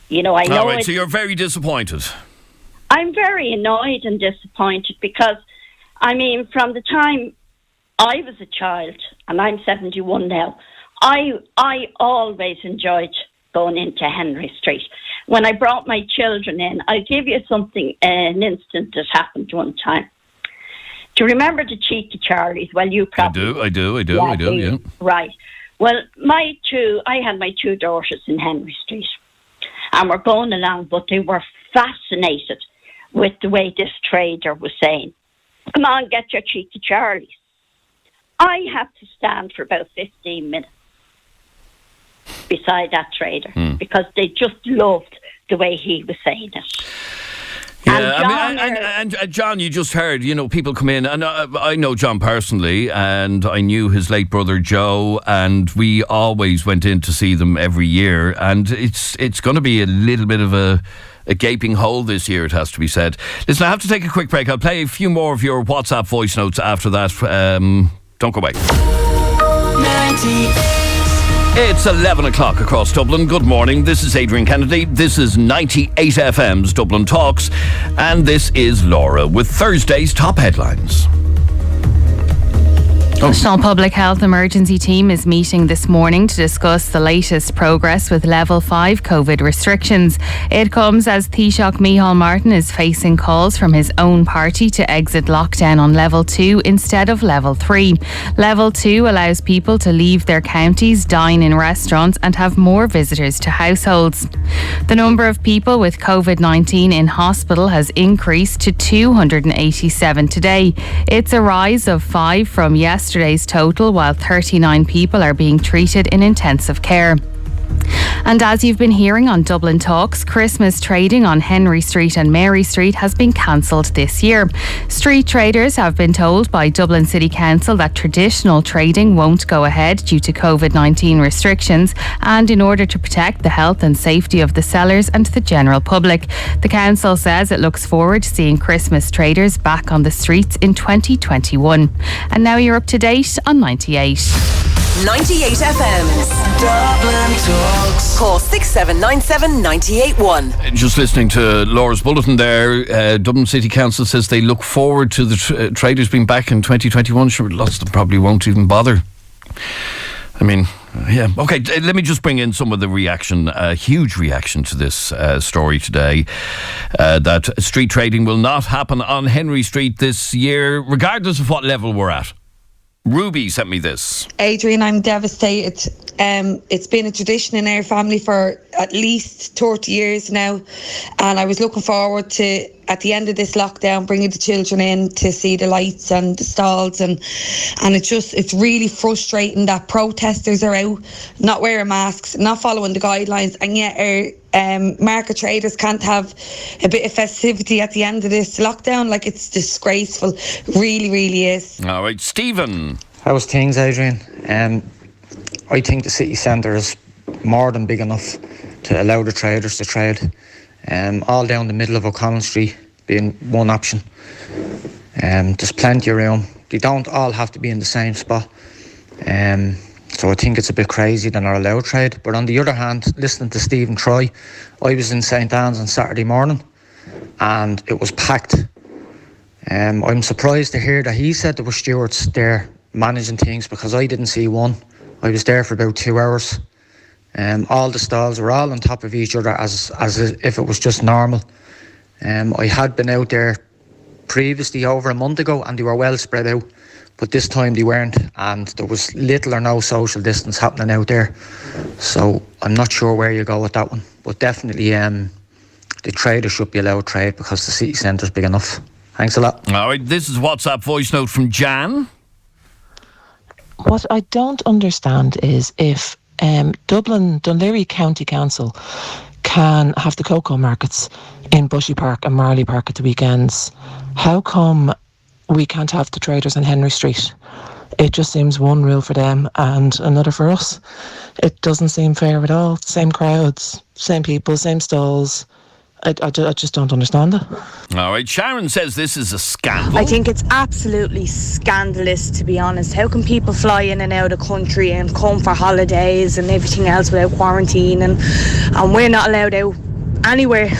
You know, I know. All right, so you're very disappointed. I'm very annoyed and disappointed because, from the time I was a child, and I'm 71 now, I always enjoyed going into Henry Street. When I brought my children in, I'll give you an instance that happened one time. Do you remember the Cheeky Charlies? Well, you probably... I do, yeah. Right. Well, I had my two daughters in Henry Street, and we're going along, but they were fascinated with the way this trader was saying, "Come on, get your cheeky Charlies." I had to stand for about 15 minutes beside that trader because they just loved the way he was saying it. Yeah, and John, you just heard, people come in, and I know John personally, and I knew his late brother Joe, and we always went in to see them every year, and it's going to be a little bit of a gaping hole this year, it has to be said. Listen, I have to take a quick break. I'll play a few more of your WhatsApp voice notes after that. Don't go away. It's 11 o'clock across Dublin. Good morning. This is Adrian Kennedy. This is 98 FM's Dublin Talks. And this is Laura with Thursday's top headlines. National Public Health Emergency Team is meeting this morning to discuss the latest progress with Level 5 COVID restrictions. It comes as Taoiseach Micheál Martin is facing calls from his own party to exit lockdown on Level 2 instead of Level 3. Level 2 allows people to leave their counties, dine in restaurants and have more visitors to households. The number of people with COVID-19 in hospital has increased to 287 today. It's a rise of 5 from yesterday's total, while 39 people are being treated in intensive care. And as you've been hearing on Dublin Talks, Christmas trading on Henry Street and Mary Street has been cancelled this year. Street traders have been told by Dublin City Council that traditional trading won't go ahead due to COVID-19 restrictions and in order to protect the health and safety of the sellers and the general public. The council says it looks forward to seeing Christmas traders back on the streets in 2021. And now you're up to date on 98. 98 FM's Dublin Talks. Call 6797 981. Just listening to Laura's bulletin there, Dublin City Council says they look forward to the traders being back in 2021. Sure, lots of them probably won't even bother. I mean, yeah. Okay, let me just bring in some of the reaction, huge reaction to this story today, that street trading will not happen on Henry Street this year, regardless of what level we're at. Ruby sent me this. Adrian, I'm devastated. It's been a tradition in our family for at least 30 years now, and I was looking forward to, at the end of this lockdown, bringing the children in to see the lights and the stalls, and it's really frustrating that protesters are out not wearing masks, not following the guidelines, and yet our market traders can't have a bit of festivity at the end of this lockdown. Like, it's disgraceful. Really, really is. All right, Stephen. How's things, Adrian? I think the city centre is more than big enough to allow the traders to trade. All down the middle of O'Connell Street being one option. There's plenty of room. They don't all have to be in the same spot. So I think it's a bit crazy they're not allowed trade. But on the other hand, listening to Stephen Troy, I was in St Anne's on Saturday morning and it was packed. I'm surprised to hear that he said there were stewards there managing things, because I didn't see one. I was there for about 2 hours. All the stalls were all on top of each other as if it was just normal. I had been out there previously over a month ago and they were well spread out, but this time they weren't, and there was little or no social distance happening out there. So I'm not sure where you go with that one, but definitely the traders should be allowed to trade because the city centre is big enough. Thanks a lot. All right, this is WhatsApp voice note from Jan. What I don't understand is if Dunleary County Council can have the cocoa markets in Bushy Park and Marley Park at the weekends, how come we can't have the traders on Henry Street? It just seems one rule for them and another for us. It doesn't seem fair at all. Same crowds, same people, same stalls. I just don't understand it. All right, Sharon says this is a scandal. I think it's absolutely scandalous, to be honest. How can people fly in and out of country and come for holidays and everything else without quarantine, and we're not allowed out anywhere?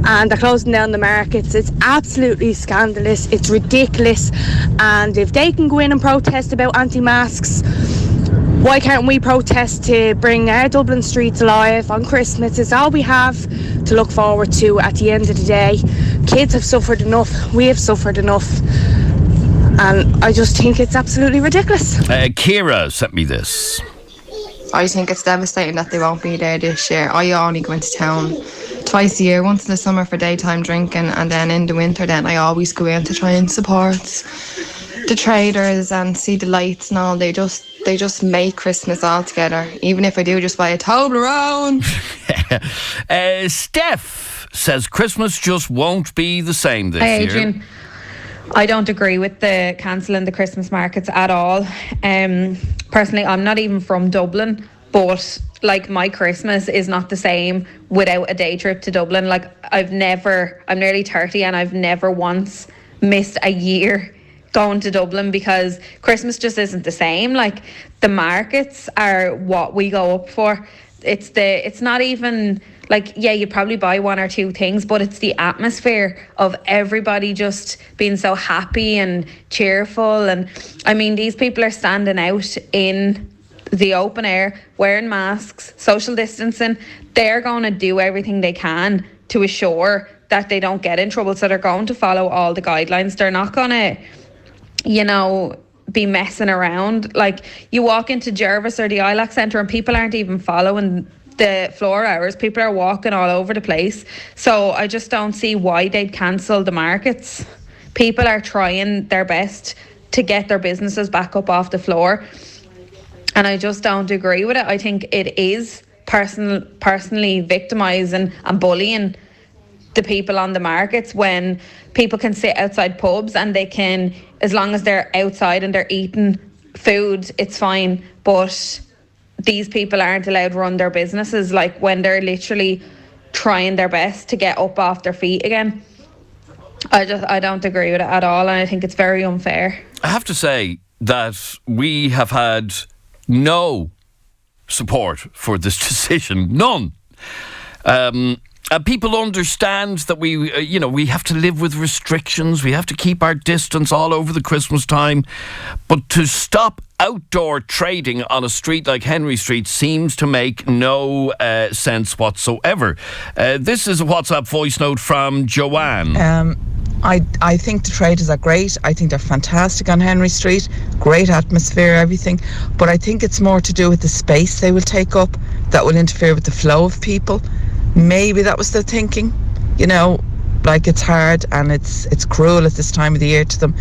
And they're closing down the markets. It's absolutely scandalous. It's ridiculous. And if they can go in and protest about anti-masks, why can't we protest to bring our Dublin streets alive on Christmas? It's all we have to look forward to at the end of the day. Kids have suffered enough. We have suffered enough. And I just think it's absolutely ridiculous. Kira sent me this. I think it's devastating that they won't be there this year. I only go into town twice a year, once in the summer for daytime drinking, and then in the winter then I always go in to try and support the traders and see the lights and all. They just make Christmas all together, even if I do just buy a Toblerone. Steph says Christmas just won't be the same this year. Adrian, I don't agree with the cancelling the Christmas markets at all. Personally, I'm not even from Dublin, but like my Christmas is not the same without a day trip to Dublin. Like I'm nearly 30 and I've never once missed a year going to Dublin because Christmas just isn't the same. Like the markets are what we go up for. It's not even like, yeah, you probably buy one or two things, but it's the atmosphere of everybody just being so happy and cheerful. And I mean, these people are standing out in the open air, wearing masks, social distancing. They're going to do everything they can to assure that they don't get in trouble. So they're going to follow all the guidelines. They're not going to, be messing around. Like you walk into Jervis or the ILAC Centre and people aren't even following the floor hours. People are walking all over the place. So I just don't see why they'd cancel the markets. People are trying their best to get their businesses back up off the floor. And I just don't agree with it. I think it is personally victimising and bullying the people on the markets when people can sit outside pubs and they can, as long as they're outside and they're eating food, it's fine. But these people aren't allowed to run their businesses like when they're literally trying their best to get up off their feet again. I don't agree with it at all, and I think it's very unfair. I have to say that we have had no support for this decision. None. People understand that we have to live with restrictions. We have to keep our distance all over the Christmas time. But to stop outdoor trading on a street like Henry Street seems to make no sense whatsoever. This is a WhatsApp voice note from Joanne. I think the traders are great. I think they're fantastic on Henry Street. Great atmosphere, everything. But I think it's more to do with the space they will take up that will interfere with the flow of people. Maybe that was their thinking. Like it's hard and it's cruel at this time of the year to them.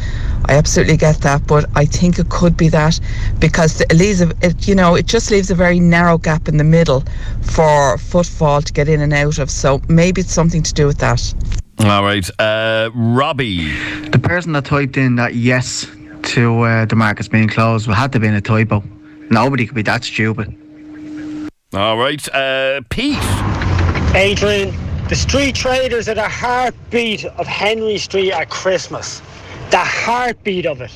I absolutely get that, but I think it could be that because it just leaves a very narrow gap in the middle for footfall to get in and out of. So maybe it's something to do with that. All right, Robbie. The person that typed in that yes to the markets being closed had to be in a typo. Nobody could be that stupid. All right, Pete. Adrian, the street traders are the heartbeat of Henry Street at Christmas. The heartbeat of it.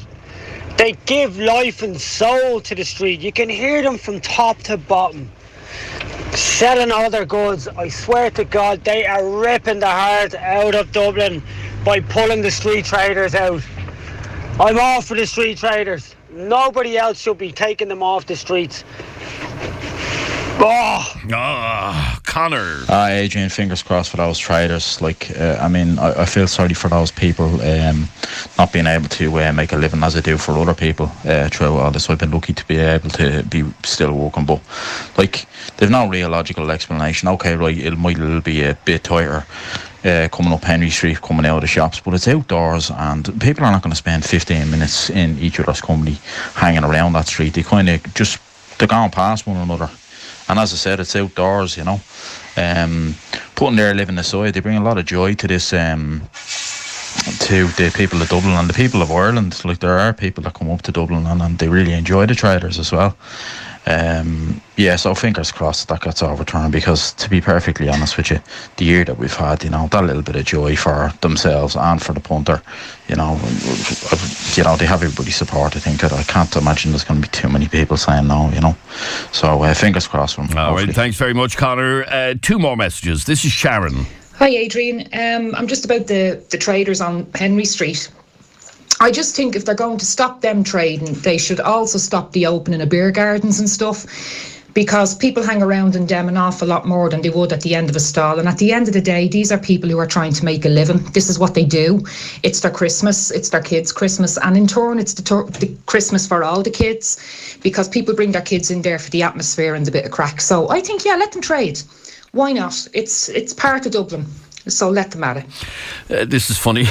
They give life and soul to the street. You can hear them from top to bottom. Selling all their goods. I swear to God, they are ripping the heart out of Dublin by pulling the street traders out. I'm all for the street traders. Nobody else should be taking them off the streets. Connor. Adrian, fingers crossed for those traders. I feel sorry for those people not being able to make a living as I do for other people through all this. I've been lucky to be able to be still working, but there's no real logical explanation. Okay, right, it might be a bit tighter coming up Henry Street, coming out of the shops, but it's outdoors and people are not going to spend 15 minutes in each other's company hanging around that street. They're going past one another. And as I said, it's outdoors, putting their living aside, they bring a lot of joy to this, to the people of Dublin and the people of Ireland. There are people that come up to Dublin and they really enjoy the traders as well. So fingers crossed that gets overturned, because to be perfectly honest with you, the year that we've had, that little bit of joy for themselves and for the punter, they have everybody's support. I think that I can't imagine there's going to be too many people saying no, So fingers crossed for them. All right, thanks very much, Connor. Two more messages. This is Sharon. Hi, Adrian. I'm just about the traders on Henry Street. I just think if they're going to stop them trading, they should also stop the opening of beer gardens and stuff, because people hang around and dem an awful lot more than they would at the end of a stall. And at the end of the day, these are people who are trying to make a living. This is what they do. It's their Christmas, it's their kids' Christmas, and in turn it's the Christmas for all the kids, because people bring their kids in there for the atmosphere and the bit of crack. So I think, yeah, let them trade. Why not? It's part of Dublin. So let them at it. This is funny.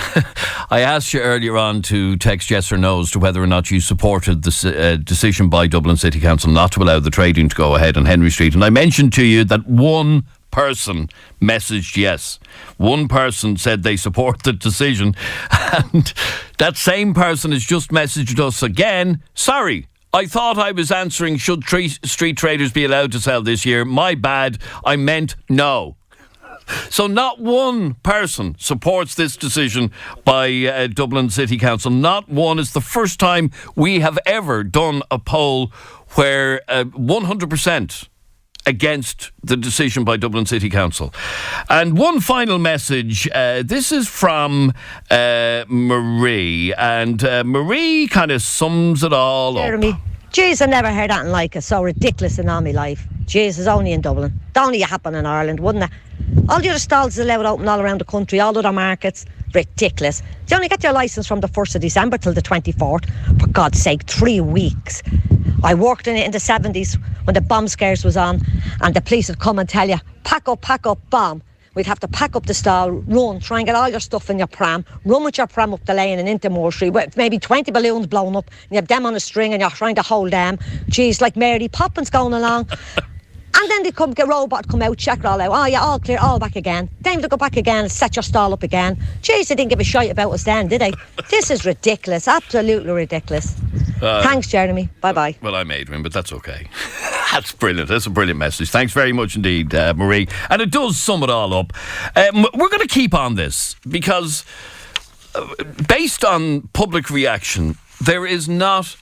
I asked you earlier on to text yes or no as to whether or not you supported the decision by Dublin City Council not to allow the trading to go ahead on Henry Street. And I mentioned to you that one person messaged yes. One person said they support the decision. And that same person has just messaged us again. Sorry, I thought I was answering should street traders be allowed to sell this year. My bad. I meant no. So not one person supports this decision by Dublin City Council. Not one. It's the first time we have ever done a poll where 100% against the decision by Dublin City Council. And one final message. This is from Marie. And Marie kind of sums it all up. Jeremy, jeez, I never heard anything like it. So ridiculous in all my life. Jeez, it's only in Dublin. It only happen in Ireland, wouldn't it? All the other stalls are allowed open all around the country, all other markets. Ridiculous. You only get your licence from the 1st of December till the 24th. For God's sake, 3 weeks. I worked in it in the 70s when the bomb scares was on, and the police would come and tell you, pack up, bomb. We'd have to pack up the stall, run, try and get all your stuff in your pram, run with your pram up the lane and into Moore Street with maybe 20 balloons blown up, and you have them on a string and you're trying to hold them. Jeez, like Mary Poppins going along. And then they get robot come out, check it all out. Oh yeah, all clear, all back again. Then they go back again and set your stall up again. Jeez, they didn't give a shite about us then, did they? This is ridiculous, absolutely ridiculous. Thanks, Jeremy. Bye-bye. Well, I'm Adrian, but that's okay. That's brilliant. That's a brilliant message. Thanks very much indeed, Marie. And it does sum it all up. We're going to keep on this because based on public reaction, there is not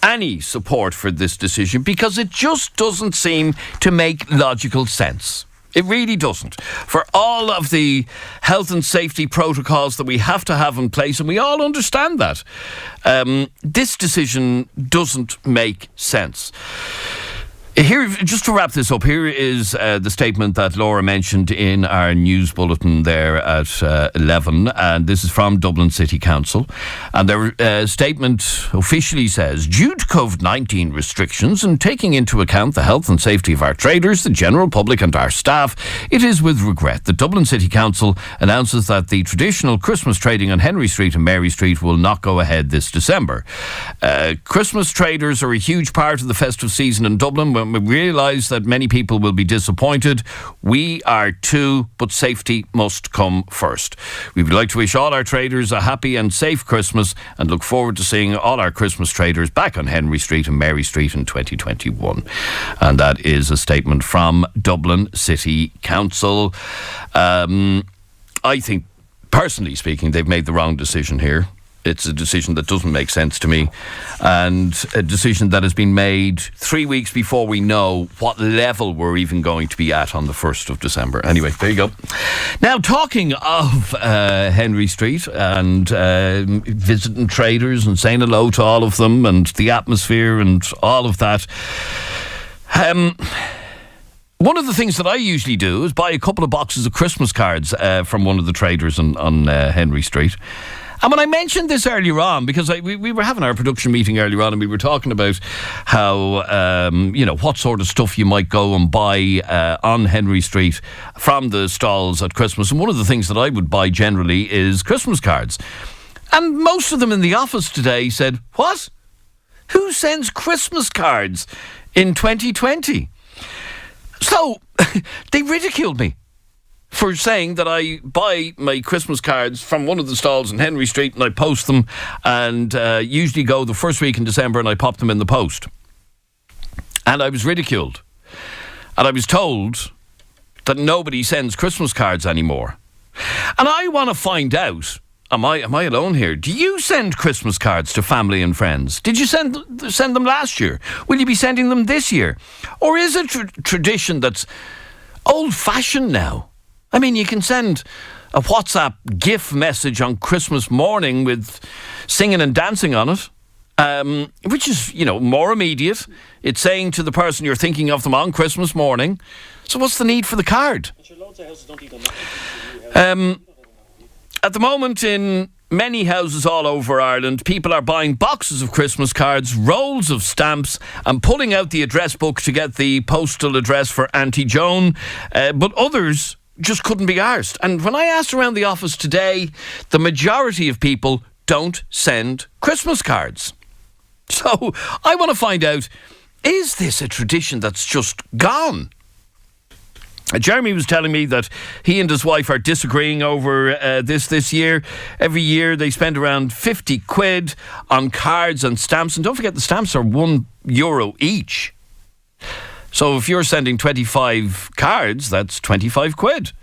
any support for this decision because it just doesn't seem to make logical sense. It really doesn't. For all of the health and safety protocols that we have to have in place, and we all understand that, this decision doesn't make sense. Here, just to wrap this up, here is the statement that Laura mentioned in our news bulletin there at 11, and this is from Dublin City Council. And their statement officially says, due to COVID-19 restrictions and taking into account the health and safety of our traders, the general public and our staff, it is with regret that Dublin City Council announces that the traditional Christmas trading on Henry Street and Mary Street will not go ahead this December. Christmas traders are a huge part of the festive season in Dublin. When we realise that many people will be disappointed, we are too, but safety must come first. We would like to wish all our traders a happy and safe Christmas and look forward to seeing all our Christmas traders back on Henry Street and Mary Street in 2021. And that is a statement from Dublin City Council. I think, personally speaking, they've made the wrong decision here. It's a decision that doesn't make sense to me, and a decision that has been made 3 weeks before we know what level we're even going to be at on the 1st of December. Anyway, there you go. Now, talking of Henry Street and visiting traders and saying hello to all of them and the atmosphere and all of that, one of the things that I usually do is buy a couple of boxes of Christmas cards from one of the traders on Henry Street. And when I mentioned this earlier on, because we were having our production meeting earlier on and we were talking about how, what sort of stuff you might go and buy on Henry Street from the stalls at Christmas. And one of the things that I would buy generally is Christmas cards. And most of them in the office today said, what? Who sends Christmas cards in 2020? So they ridiculed me for saying that I buy my Christmas cards from one of the stalls in Henry Street and I post them, and usually go the first week in December and I pop them in the post. And I was ridiculed. And I was told that nobody sends Christmas cards anymore. And I want to find out, am I alone here? Do you send Christmas cards to family and friends? Did you send them last year? Will you be sending them this year? Or is it tradition that's old-fashioned now? I mean, you can send a WhatsApp GIF message on Christmas morning with singing and dancing on it. which is, more immediate. It's saying to the person you're thinking of them on Christmas morning. So what's the need for the card? At the moment, in many houses all over Ireland, people are buying boxes of Christmas cards, rolls of stamps, and pulling out the address book to get the postal address for Auntie Joan. But others just couldn't be arsed. And when I asked around the office today, the majority of people don't send Christmas cards. So I want to find out, is this a tradition that's just gone? Jeremy was telling me that he and his wife are disagreeing over this year. Every year they spend around 50 quid on cards and stamps. And don't forget, the stamps are €1 each. So if you're sending 25 cards, that's 25 quid.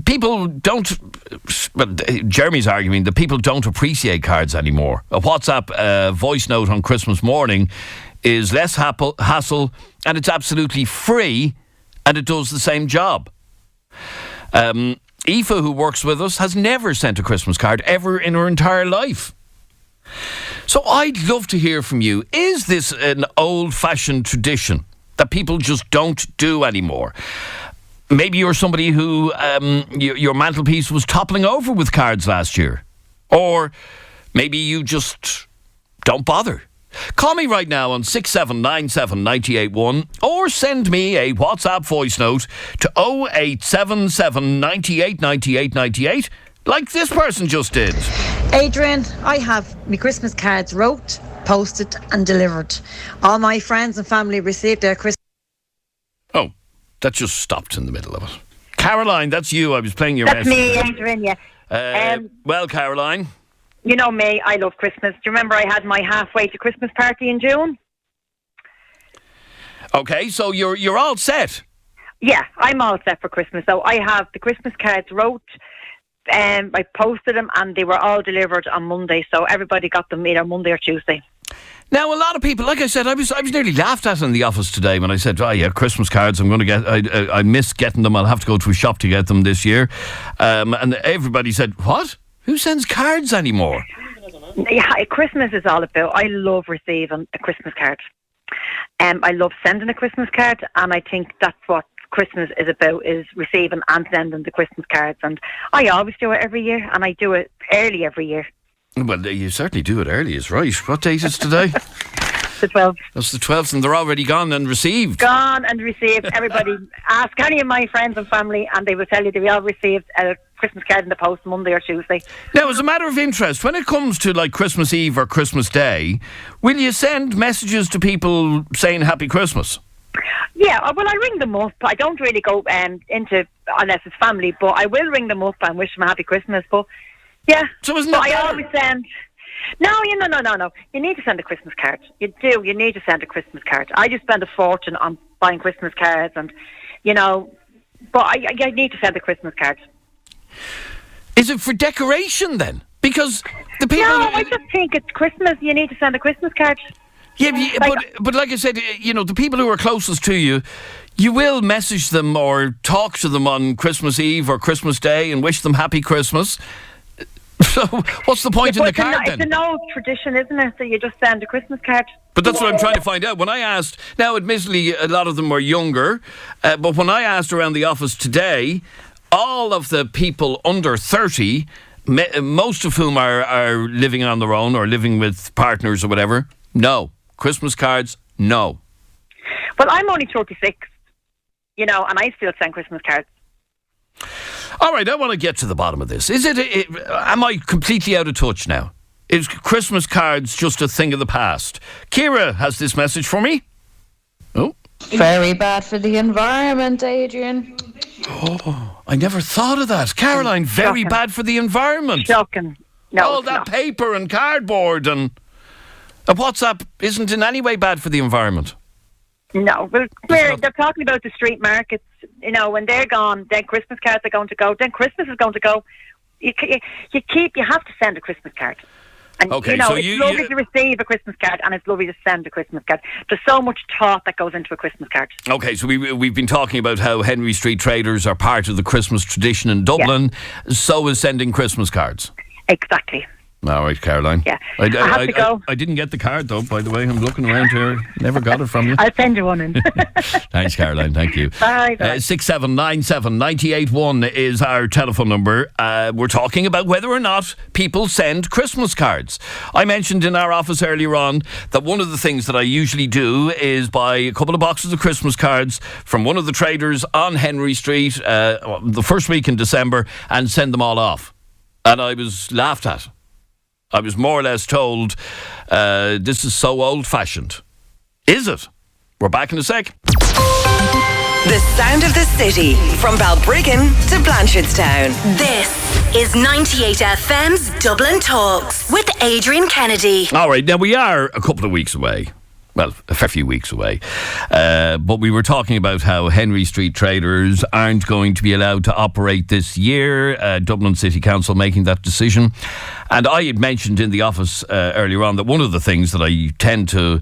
People don't... Jeremy's arguing that people don't appreciate cards anymore. A WhatsApp voice note on Christmas morning is less hassle, and it's absolutely free, and it does the same job. Aoife, who works with us, has never sent a Christmas card ever in her entire life. So I'd love to hear from you. Is this an old-fashioned tradition that people just don't do anymore? Maybe you're somebody who your mantelpiece was toppling over with cards last year. Or maybe you just don't bother. Call me right now on 6797 981 or send me a WhatsApp voice note to 0877 98 98 98 like this person just did. Adrian, I have my Christmas cards wrote, posted and delivered. All my friends and family received their Christmas... Oh, that just stopped in the middle of it. Caroline, that's you. I was playing your That's message. me, Adrian, yeah. Well, Caroline... You know me, I love Christmas. Do you remember I had my halfway to Christmas party in June? Okay, so you're all set. Yeah, I'm all set for Christmas. So I have the Christmas cards wrote, I posted them, and they were all delivered on Monday. So everybody got them either Monday or Tuesday. Now, a lot of people, like I said, I was nearly laughed at in the office today when I said, oh yeah, Christmas cards, I'm going to get, I miss getting them, I'll have to go to a shop to get them this year. And everybody said, what? Who sends cards anymore? Yeah, Christmas is all about, I love receiving a Christmas card. I love sending a Christmas card, and I think that's what Christmas is about, is receiving and sending the Christmas cards. And I always do it every year, and I do it early every year. Well, you certainly do it early, is right. What date is today? The 12th. That's the 12th, and they're already gone and received. Gone and received. Everybody, ask any of my friends and family, and they will tell you they all received a Christmas card in the post Monday or Tuesday. Now, as a matter of interest, when it comes to like Christmas Eve or Christmas Day, will you send messages to people saying Happy Christmas? Yeah, well, I ring them up. I don't really go into, unless it's family, but I will ring them up and wish them a Happy Christmas. But yeah, so isn't that I always send... No. You need to send a Christmas card. You do. You need to send a Christmas card. I just spend a fortune on buying Christmas cards, and but I need to send a Christmas card. Is it for decoration then? Because the people... No, I just think it's Christmas. You need to send a Christmas card. Yeah, but like I said, the people who are closest to you, you will message them or talk to them on Christmas Eve or Christmas Day and wish them Happy Christmas. So what's the point in the card then? It's an old tradition, isn't it, that you just send a Christmas card? But that's what I'm trying to find out. When I asked, now admittedly a lot of them were younger, but when I asked around the office today, all of the people under 30, most of whom are living on their own or living with partners or whatever, no. Christmas cards, no. Well, I'm only 36, and I still send Christmas cards. All right, I want to get to the bottom of this. Am I completely out of touch now? Is Christmas cards just a thing of the past? Ciara has this message for me. Oh. Very bad for the environment, Adrian. Oh, I never thought of that. Caroline, very bad for the environment. Shocking. No, all that paper and cardboard and... WhatsApp isn't in any way bad for the environment. No, well, they're talking about the street markets. When they're gone, then Christmas cards are going to go. Then Christmas is going to go. You have to send a Christmas card. And, okay, it's lovely to receive a Christmas card, and it's lovely to send a Christmas card. There's so much thought that goes into a Christmas card. Okay, so we've been talking about how Henry Street traders are part of the Christmas tradition in Dublin. Yeah. So is sending Christmas cards. Exactly. All right, Caroline. Yeah. I have to go. I didn't get the card, though, by the way. I'm looking around here. Never got it from you. I'll send you one in. Thanks, Caroline. Thank you. Bye. 6797 981 is our telephone number. We're talking about whether or not people send Christmas cards. I mentioned in our office earlier on that one of the things that I usually do is buy a couple of boxes of Christmas cards from one of the traders on Henry Street the first week in December and send them all off. And I was laughed at. I was more or less told, this is so old-fashioned. Is it? We're back in a sec. The sound of the city, from Balbriggan to Blanchardstown. This is 98 FM's Dublin Talks with Adrian Kennedy. All right, now we are a couple of weeks away. Well, a fair few weeks away. But we were talking about how Henry Street traders aren't going to be allowed to operate this year. Dublin City Council making that decision. And I had mentioned in the office earlier on that one of the things that I tend to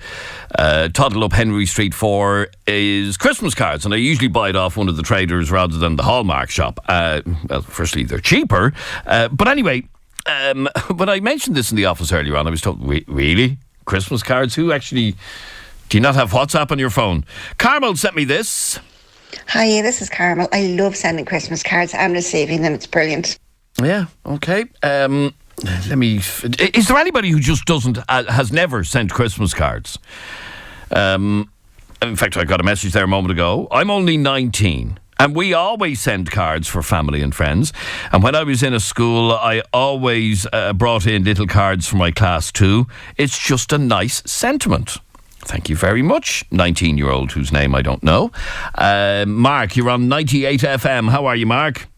toddle up Henry Street for is Christmas cards. And I usually buy it off one of the traders rather than the Hallmark shop. Well, firstly, they're cheaper. But anyway, when I mentioned this in the office earlier on, I was told, really? Christmas cards? Who actually... Do you not have WhatsApp on your phone? Carmel sent me this. Hi, this is Carmel. I love sending Christmas cards and receiving them. It's brilliant. Yeah, okay. Let me... Is there anybody who just has never sent Christmas cards? In fact, I got a message there a moment ago. I'm only 19. And we always send cards for family and friends. And when I was in a school, I always brought in little cards for my class too. It's just a nice sentiment. Thank you very much, 19-year-old whose name I don't know. Mark, you're on 98 FM. How are you, Mark?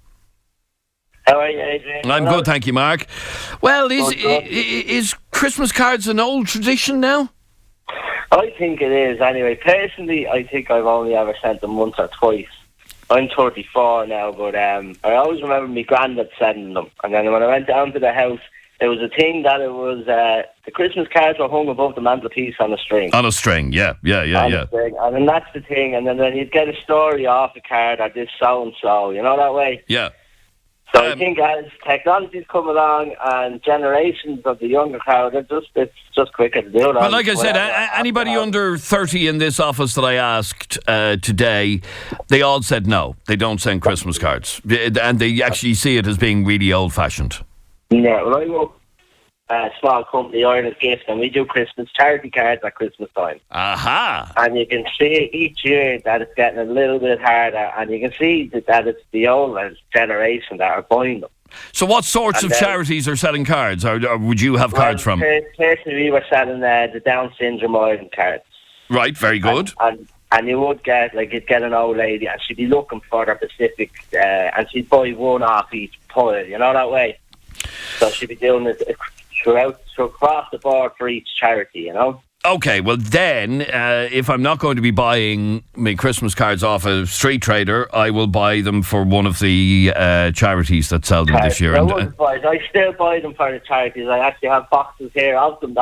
How are you, Adrian? I'm good, thank you, Mark. Well, is Christmas cards an old tradition now? I think it is, anyway. Personally, I think I've only ever sent them once or twice. I'm 34 now, but I always remember my granddad sending them. And then when I went down to the house, there was a thing that it was, the Christmas cards were hung above the mantelpiece on a string. On a string, yeah. A string. And then that's the thing. And then you'd get a story off the card, or this so-and-so, you know, that way? Yeah. So I think as technology's come along and generations of the younger crowd, it's just quicker to do that. Well, like I said, anybody under 30 in this office that I asked today, they all said no. They don't send Christmas cards. And they actually see it as being really old-fashioned. Yeah, well, I work a small company, Ireland's Gift, and we do Christmas charity cards at Christmas time. Aha! And you can see each year that it's getting a little bit harder, and you can see that it's the older generation that are buying them. So what sorts of charities are selling cards, or would you have cards from? Personally, we were selling the Down syndrome Ireland cards. Right, very good. And you would get, you'd get an old lady, and she'd be looking for their specific, and she'd buy one off each pile, you know, that way. So she'd be doing it across the board for each charity, you know? Okay, well then, if I'm not going to be buying my Christmas cards off a street trader, I will buy them for one of the charities that sell them this year. I still buy them for the charities. I actually have boxes here of them.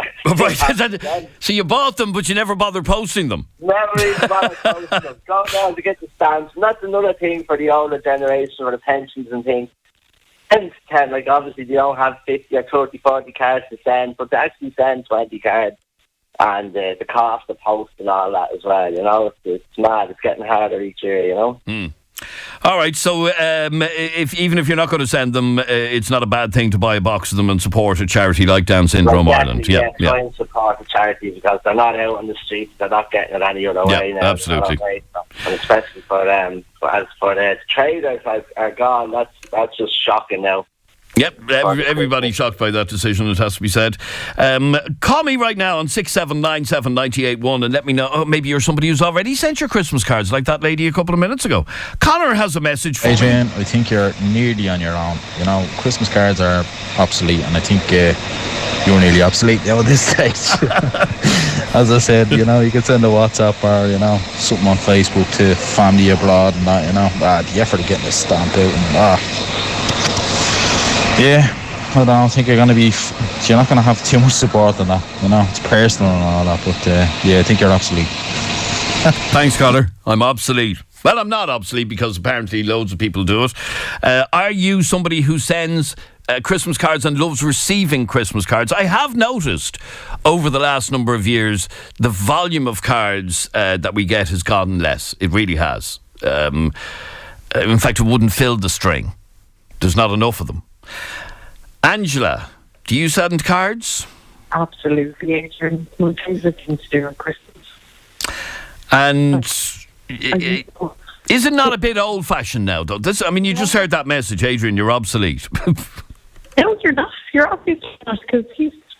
So you bought them, but you never bothered posting them? Never even bothered posting them. Go down to get the stamps. And that's another thing for the older generation or the pensions and things. And obviously they don't have 50 or 30, 40 cards to send, but they actually send 20 cards. And the cost of post and all that as well, you know, it's mad. It's getting harder each year, you know. All right, so even if you're not going to send them, it's not a bad thing to buy a box of them and support a charity like Down Syndrome Ireland. Try and support the charity because they're not out on the streets. They're not getting it any other way now. Absolutely. And especially for them, as for the traders are gone, that's just shocking now. Yep, everybody's shocked by that decision, it has to be said. Call me right now on 6797 981 and let me know. Maybe you're somebody who's already sent your Christmas cards, like that lady a couple of minutes ago. Connor has a message for Adrian, I think you're nearly on your own. You know, Christmas cards are obsolete, and I think you're nearly obsolete now at this stage. As I said, you know, you could send a WhatsApp or, you know, something on Facebook to family abroad and that, you know. The effort of getting a stamp out and yeah, I don't think you're not going to have too much support on that, you know. It's personal and all that, but I think you're obsolete. Thanks, Connor. I'm obsolete. Well, I'm not obsolete because apparently loads of people do it. Are you somebody who sends Christmas cards and loves receiving Christmas cards? I have noticed over the last number of years the volume of cards that we get has gotten less. It really has. In fact, it wouldn't fill the string. There's not enough of them. Angela, do you send cards? Absolutely, Adrian. My favourite thing to do on Christmas. And is it not a bit old-fashioned now, though? You just heard that message, Adrian, you're obsolete. No, you're not. You're obviously not, because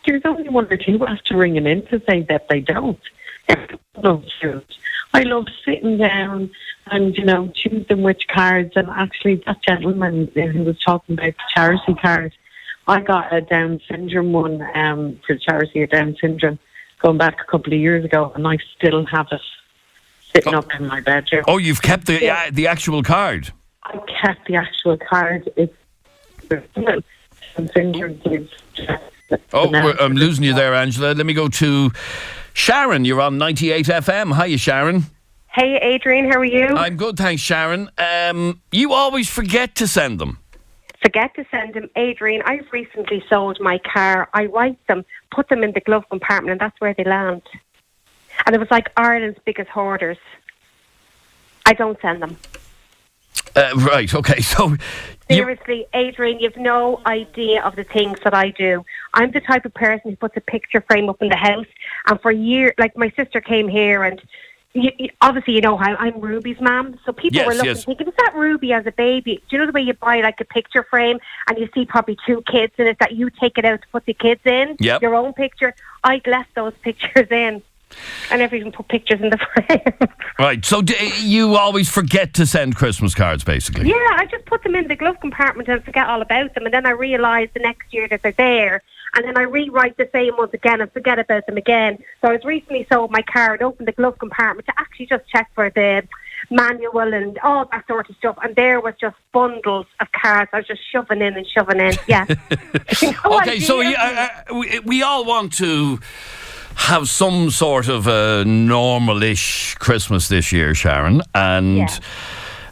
there's only one or two after ringing in to say that they don't. I love sitting down and, choosing which cards. And actually, that gentleman who was talking about the charity card, I got a Down syndrome one for the charity of Down syndrome going back a couple of years ago, and I still have it sitting up in my bedroom. Oh, you've kept the actual card? I kept the actual card. It's Down syndrome. I'm losing you there, Angela. Let me go to Sharon. You're on 98 FM. Hiya, Sharon. Hey, Adrian. How are you? I'm good, thanks, Sharon. You always forget to send them. Forget to send them. Adrian, I've recently sold my car. I write them, put them in the glove compartment, and that's where they land. And it was like Ireland's biggest hoarders. I don't send them. Right, okay, so... Seriously, Adrian, you've no idea of the things that I do. I'm the type of person who puts a picture frame up in the house, and for years, like my sister came here, and obviously you know how I'm Ruby's mum, so people were looking thinking, is that Ruby as a baby? Do you know the way you buy like a picture frame and you see probably 2 kids in it that you take it out to put the kids in? Yep. Your own picture. I'd left those pictures in. I never even put pictures in the frame. Right, so you always forget to send Christmas cards, basically? Yeah, I just put them in the glove compartment and forget all about them, and then I realise the next year that they're there, and then I rewrite the same ones again and forget about them again. So I was recently sold my car and opened the glove compartment to actually just check for the manual and all that sort of stuff, and there was just bundles of cards. I was just shoving in. Yeah. Okay, so we all want to have some sort of a normal-ish Christmas this year, Sharon, and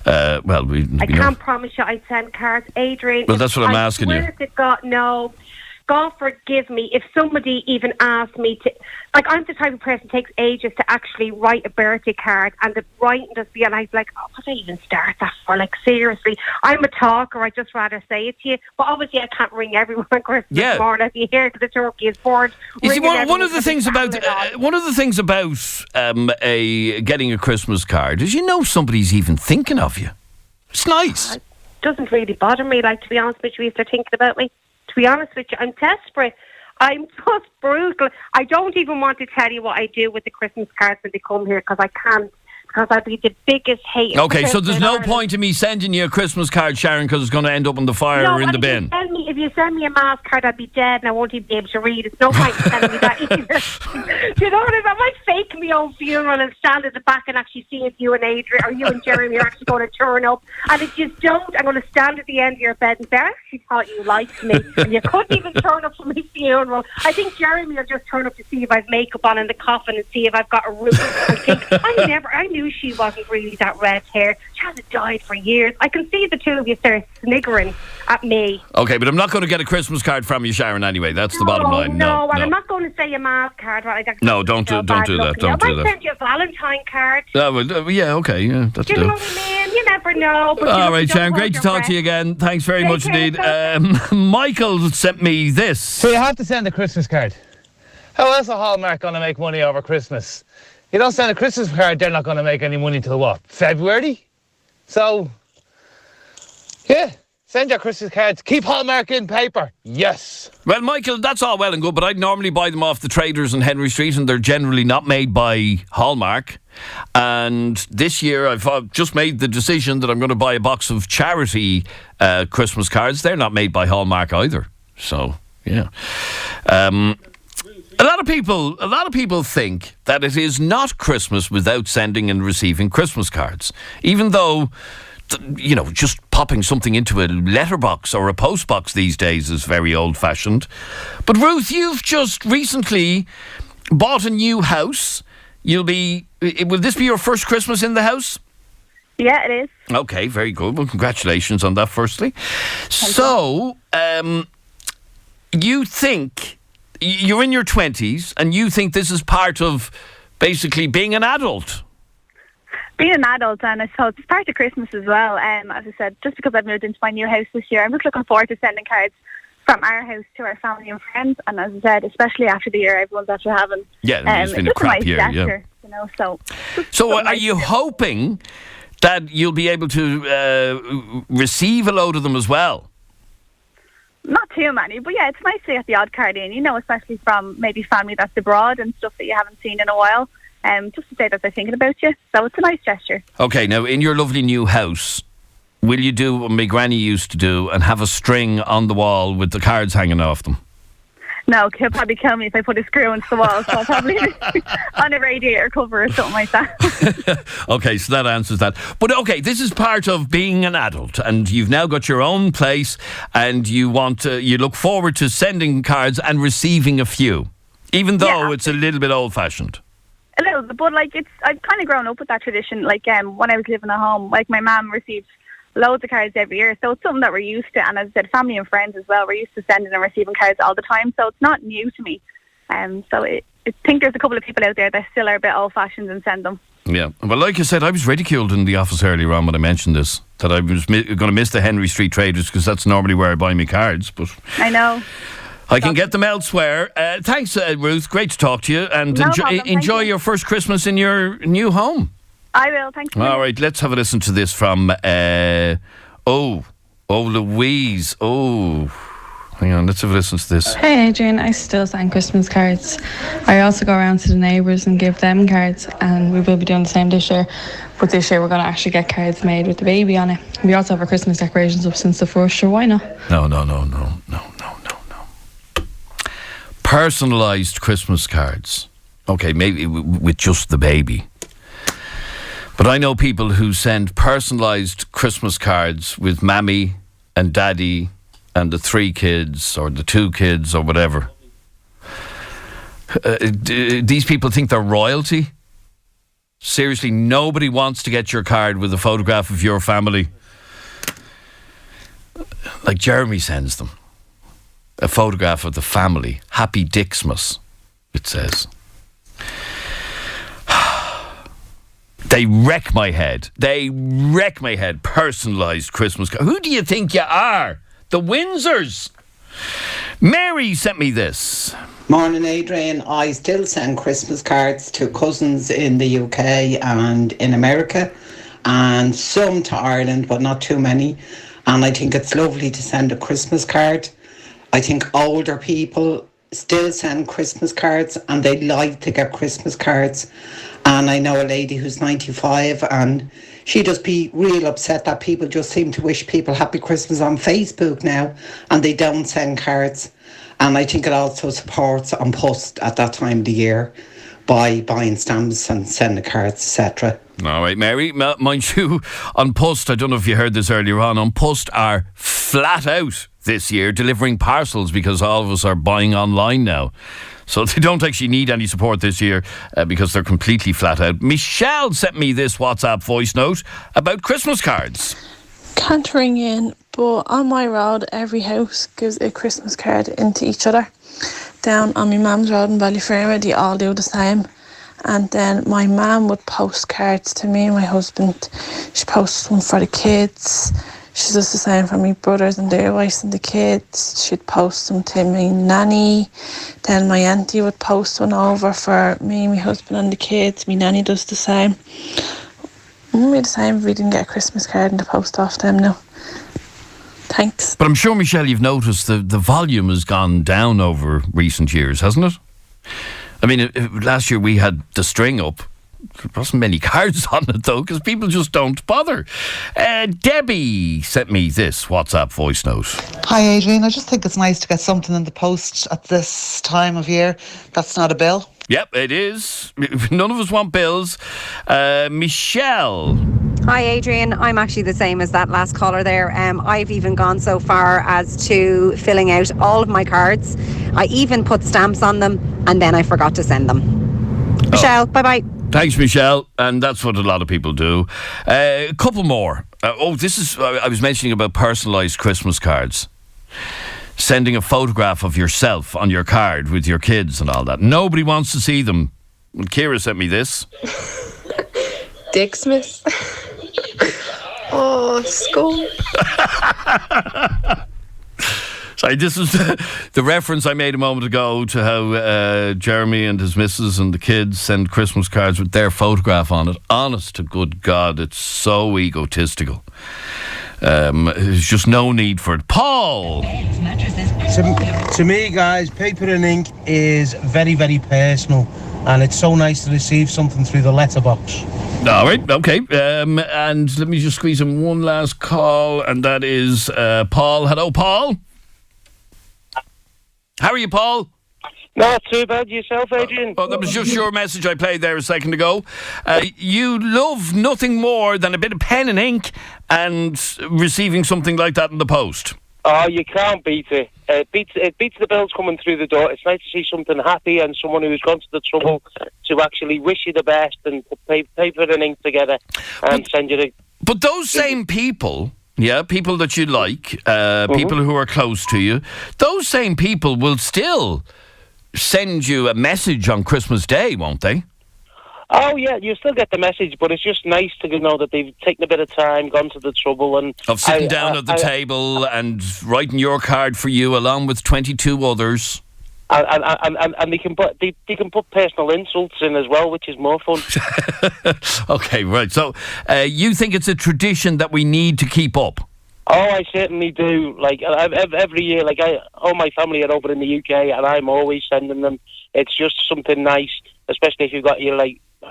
I can't promise you I'd send cards, Adrian. Well, that's what I'm asking you. I swear to God, no. God forgive me if somebody even asked me to, like, I'm the type of person who takes ages to actually write a birthday card, and the writing just be, and I'd be like, oh, what do I even start that for? Like, seriously, I'm a talker, I'd just rather say it to you, but obviously I can't ring everyone on Christmas morning. I'd be here because the turkey is bored. You see, one of the things about getting a Christmas card is somebody's even thinking of you. It's nice. It doesn't really bother me, like, to be honest with you, if they're thinking about me. To be honest with you, I'm desperate. I'm just brutal. I don't even want to tell you what I do with the Christmas cards when they come here, because I can't. Because I'd be the biggest hater. Okay, so there's no point in me sending you a Christmas card, Sharon, because it's going to end up in the fire or in the bin. If you send me a mass card, I'd be dead and I won't even be able to read. It's no point in sending me that either. Do you know what I mean? I might fake my own funeral and stand at the back and actually see if you and Adrian or you and Jeremy are actually going to turn up. And if you don't, I'm going to stand at the end of your bed and say, I actually thought you liked me. And you couldn't even turn up for my funeral. I think Jeremy will just turn up to see if I've makeup on in the coffin and see if I've got a roof. I knew she wasn't really that red hair. She hasn't died for years. I can see the two of you there sniggering at me. Okay, but I'm not going to get a Christmas card from you, Sharon, anyway. That's the bottom line. No, and I'm not going to say a mass card. Right? No, don't do that. Don't do that. I might send you a Valentine card. Okay, yeah, that's do you know what I mean? You never know. But all right, Sharon, great to talk to you again. Thanks very much indeed. Michael sent me this. So you have to send a Christmas card. How else are Hallmark going to make money over Christmas? You don't send a Christmas card, they're not going to make any money till what? February? So, yeah, send your Christmas cards. Keep Hallmark in paper. Yes. Well, Michael, that's all well and good, but I'd normally buy them off the traders in Henry Street, and they're generally not made by Hallmark. And this year, I've just made the decision that I'm going to buy a box of charity Christmas cards. They're not made by Hallmark either. So, yeah. A lot of people think that it is not Christmas without sending and receiving Christmas cards, even though, just popping something into a letterbox or a postbox these days is very old-fashioned. But Ruth, you've just recently bought a new house. Will this be your first Christmas in the house? Yeah, it is. Okay, very good. Well, congratulations on that, firstly. So, you think, you're in your 20s, and you think this is part of basically being an adult? Being an adult, and I suppose it's part of Christmas as well. As I said, just because I've moved into my new house this year, I'm just looking forward to sending cards from our house to our family and friends. And as I said, especially after the year everyone's after having. Yeah, it's been a crap year. Gesture, So are you hoping that you'll be able to receive a load of them as well? Not too many, but yeah, it's nice to get the odd card in, especially from maybe family that's abroad and stuff that you haven't seen in a while, just to say that they're thinking about you. So it's a nice gesture. Okay, now in your lovely new house, will you do what my granny used to do and have a string on the wall with the cards hanging off them? No, he'll probably kill me if I put a screw into the wall, so I'll probably on a radiator cover or something like that. Okay, so that answers that. But okay, this is part of being an adult, and you've now got your own place, and you look forward to sending cards and receiving a few, even though it's a little bit old-fashioned. A little bit, but I've kind of grown up with that tradition. When I was living at home, my mum received loads of cards every year, so it's something that we're used to. And as I said, family and friends as well, we're used to sending and receiving cards all the time, so it's not new to me. I think there's a couple of people out there that still are a bit old-fashioned and send them. Yeah, well, like I said, I was ridiculed in the office earlier on when I mentioned this, that I was going to miss the Henry Street Traders because that's normally where I buy my cards, but I know. I can get them elsewhere. Thanks, Ruth. Great to talk to you, and enjoy your first Christmas in your new home. I will, thanks. All right, let's have a listen to this from Louise. Hang on, let's have a listen to this. Hey Adrian, I still send Christmas cards. I also go around to the neighbours and give them cards, and we will be doing the same this year. But this year we're going to actually get cards made with the baby on it. We also have our Christmas decorations up since the first, sure, why not? No. Personalised Christmas cards. Okay, maybe with just the baby. But I know people who send personalised Christmas cards with mammy and daddy and the 3 kids or the 2 kids or whatever. These people think they're royalty? Seriously, nobody wants to get your card with a photograph of your family. Like Jeremy sends them. A photograph of the family. Happy Dixmas, it says. They wreck my head. Personalised Christmas cards. Who do you think you are? The Windsors. Mary sent me this. Morning, Adrian. I still send Christmas cards to cousins in the UK and in America, and some to Ireland, but not too many. And I think it's lovely to send a Christmas card. I think older people still send Christmas cards, and they like to get Christmas cards. And I know a lady who's 95, and she'd just be real upset that people just seem to wish people happy Christmas on Facebook now, and they don't send cards. And I think it also supports An Post at that time of the year by buying stamps and sending cards, etc. All right, Mary, mind you, An Post, I don't know if you heard this earlier on, An Post are flat out this year delivering parcels because all of us are buying online now. So they don't actually need any support this year because they're completely flat out. Michelle sent me this WhatsApp voice note about Christmas cards. Can't ring in, but on my road, every house gives a Christmas card into each other. Down on my mum's road in Ballyfermot, they all do the same. And then my mum would post cards to me and my husband. She posts one for the kids. She does the same for my brothers and their wives and the kids. She'd post them to my nanny. Then my auntie would post one over for me, my husband and the kids. My nanny does the same. It wouldn't be the same if we didn't get a Christmas card in the post off them now. Thanks. But I'm sure, Michelle, you've noticed the volume has gone down over recent years, hasn't it? I mean, last year we had the string up. There wasn't many cards on it, though, because people just don't bother. Debbie sent me this WhatsApp voice note. Hi, Adrian. I just think it's nice to get something in the post at this time of year. That's not a bill. Yep, it is. None of us want bills. Michelle. Hi Adrian, I'm actually the same as that last caller there. I've even gone so far as to filling out all of my cards. I even put stamps on them and then I forgot to send them. Michelle, bye bye. Thanks, Michelle. And that's what a lot of people do. A couple more. I was mentioning about personalised Christmas cards. Sending a photograph of yourself on your card with your kids and all that. Nobody wants to see them. Ciara sent me this. Dicksmith. Oh, school. Sorry, this is the reference I made a moment ago to how Jeremy and his missus and the kids send Christmas cards with their photograph on it. Honest to good God, it's so egotistical. There's just no need for it. Paul! To me, guys, paper and ink is very, very personal, and it's so nice to receive something through the letterbox. All right, okay. And let me just squeeze in one last call, and that is Paul. Hello, Paul. How are you, Paul? Not too bad. Yourself, Adrian? That was just your message I played there a second ago. You love nothing more than a bit of pen and ink and receiving something like that in the post. Oh, you can't beat it. It beats the bills coming through the door. It's nice to see something happy and someone who's gone to the trouble to actually wish you the best and put paper and ink together and send you the... But those same people... Yeah, people that you like, people who are close to you, those same people will still send you a message on Christmas Day, won't they? Oh, yeah, you still get the message, but it's just nice to know that they've taken a bit of time, gone to the trouble. And of sitting down at the table and writing your card for you along with 22 others. And they can put personal insults in as well, which is more fun. Okay, right. So you think it's a tradition that we need to keep up? Oh, I certainly do. Like every year, all my family are over in the UK, and I'm always sending them. It's just something nice, especially if you've got your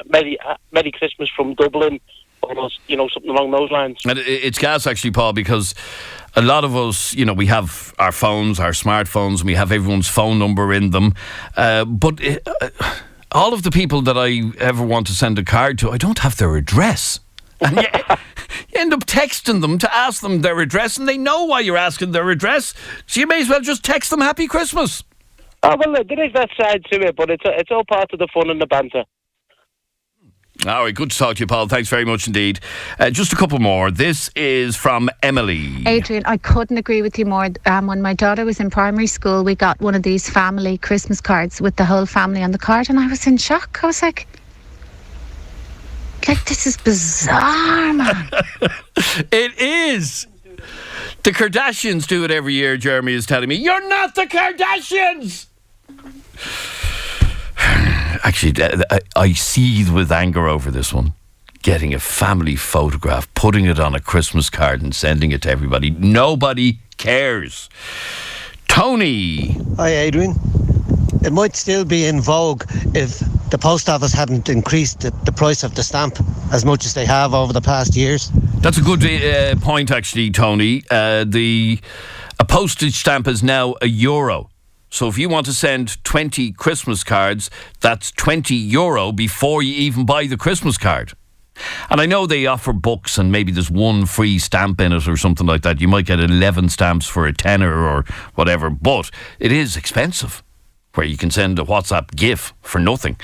Merry Christmas from Dublin, or something along those lines. And it's gas actually, Paul, because a lot of us, we have our phones, our smartphones, and we have everyone's phone number in them. But all of the people that I ever want to send a card to, I don't have their address. And you end up texting them to ask them their address, and they know why you're asking their address. So you may as well just text them Happy Christmas. Oh, well, there is that side to it, but it's all part of the fun and the banter. All right, good to talk to you, Paul. Thanks very much indeed. Just a couple more. This is from Emily. Adrian, I couldn't agree with you more. When my daughter was in primary school, we got one of these family Christmas cards with the whole family on the card, and I was in shock. I was like, this is bizarre, man. It is. The Kardashians do it every year, Jeremy is telling me. You're not the Kardashians! Actually, I seethe with anger over this one. Getting a family photograph, putting it on a Christmas card and sending it to everybody. Nobody cares. Tony. Hi, Adrian. It might still be in vogue if the post office hadn't increased the price of the stamp as much as they have over the past years. That's a good point, actually, Tony. A postage stamp is now €1. So if you want to send 20 Christmas cards, that's €20 before you even buy the Christmas card. And I know they offer books and maybe there's one free stamp in it or something like that. You might get 11 stamps for £10 or whatever, but it is expensive, where you can send a WhatsApp GIF for nothing.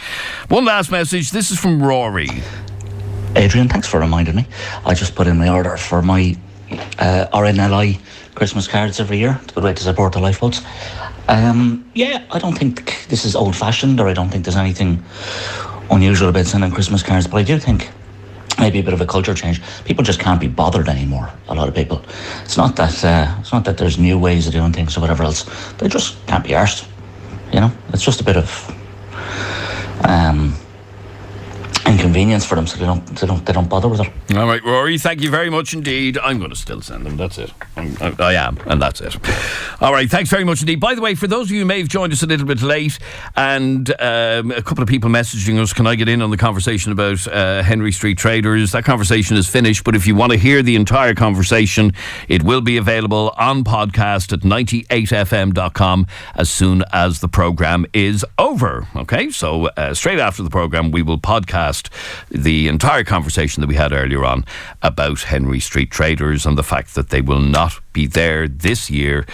One last message. This is from Rory. Adrian, thanks for reminding me. I just put in my order for my RNLI Christmas cards every year. It's a good way to support the lifeboats. I don't think this is old-fashioned, or I don't think there's anything unusual about sending Christmas cards, but I do think maybe a bit of a culture change. People just can't be bothered anymore, a lot of people. It's not that there's new ways of doing things or whatever else. They just can't be arsed. It's just a bit of inconvenience for them, so they don't bother with it. All right, Rory, thank you very much indeed. I'm going to still send them. That's it. I am, and that's it. All right, thanks very much indeed. By the way, for those of you who may have joined us a little bit late, and a couple of people messaging us, can I get in on the conversation about Henry Street Traders? That conversation is finished, but if you want to hear the entire conversation, it will be available on podcast at 98fm.com as soon as the programme is over. Okay, so straight after the programme, we will podcast the entire conversation that we had earlier on about Henry Street Traders and the fact that they will not be there this year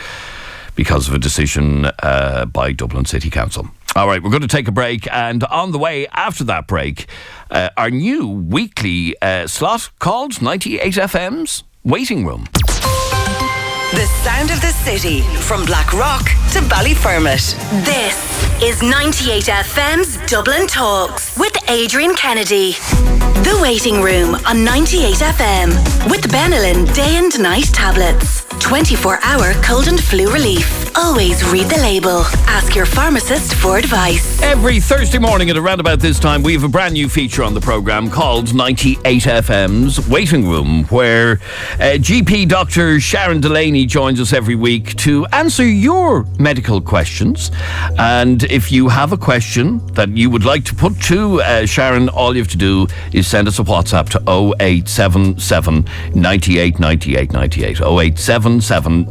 because of a decision by Dublin City Council. All right, we're going to take a break, and on the way after that break, our new weekly slot called 98 FM's Waiting Room. The sound of the city from Blackrock to Ballyfermot. This is 98 FM's Dublin Talks with Adrian Kennedy. The Waiting Room on 98 FM with Benelin Day and Night Tablets. 24-hour cold and flu relief. Always read the label. Ask your pharmacist for advice. Every Thursday morning at around about this time, we have a brand new feature on the programme called 98 FM's Waiting Room, where GP Dr. Sharon Delaney joins us every week to answer your medical questions. And if you have a question that you would like to put to Sharon, all you have to do is send us a WhatsApp to 0877 98 98 98. 0877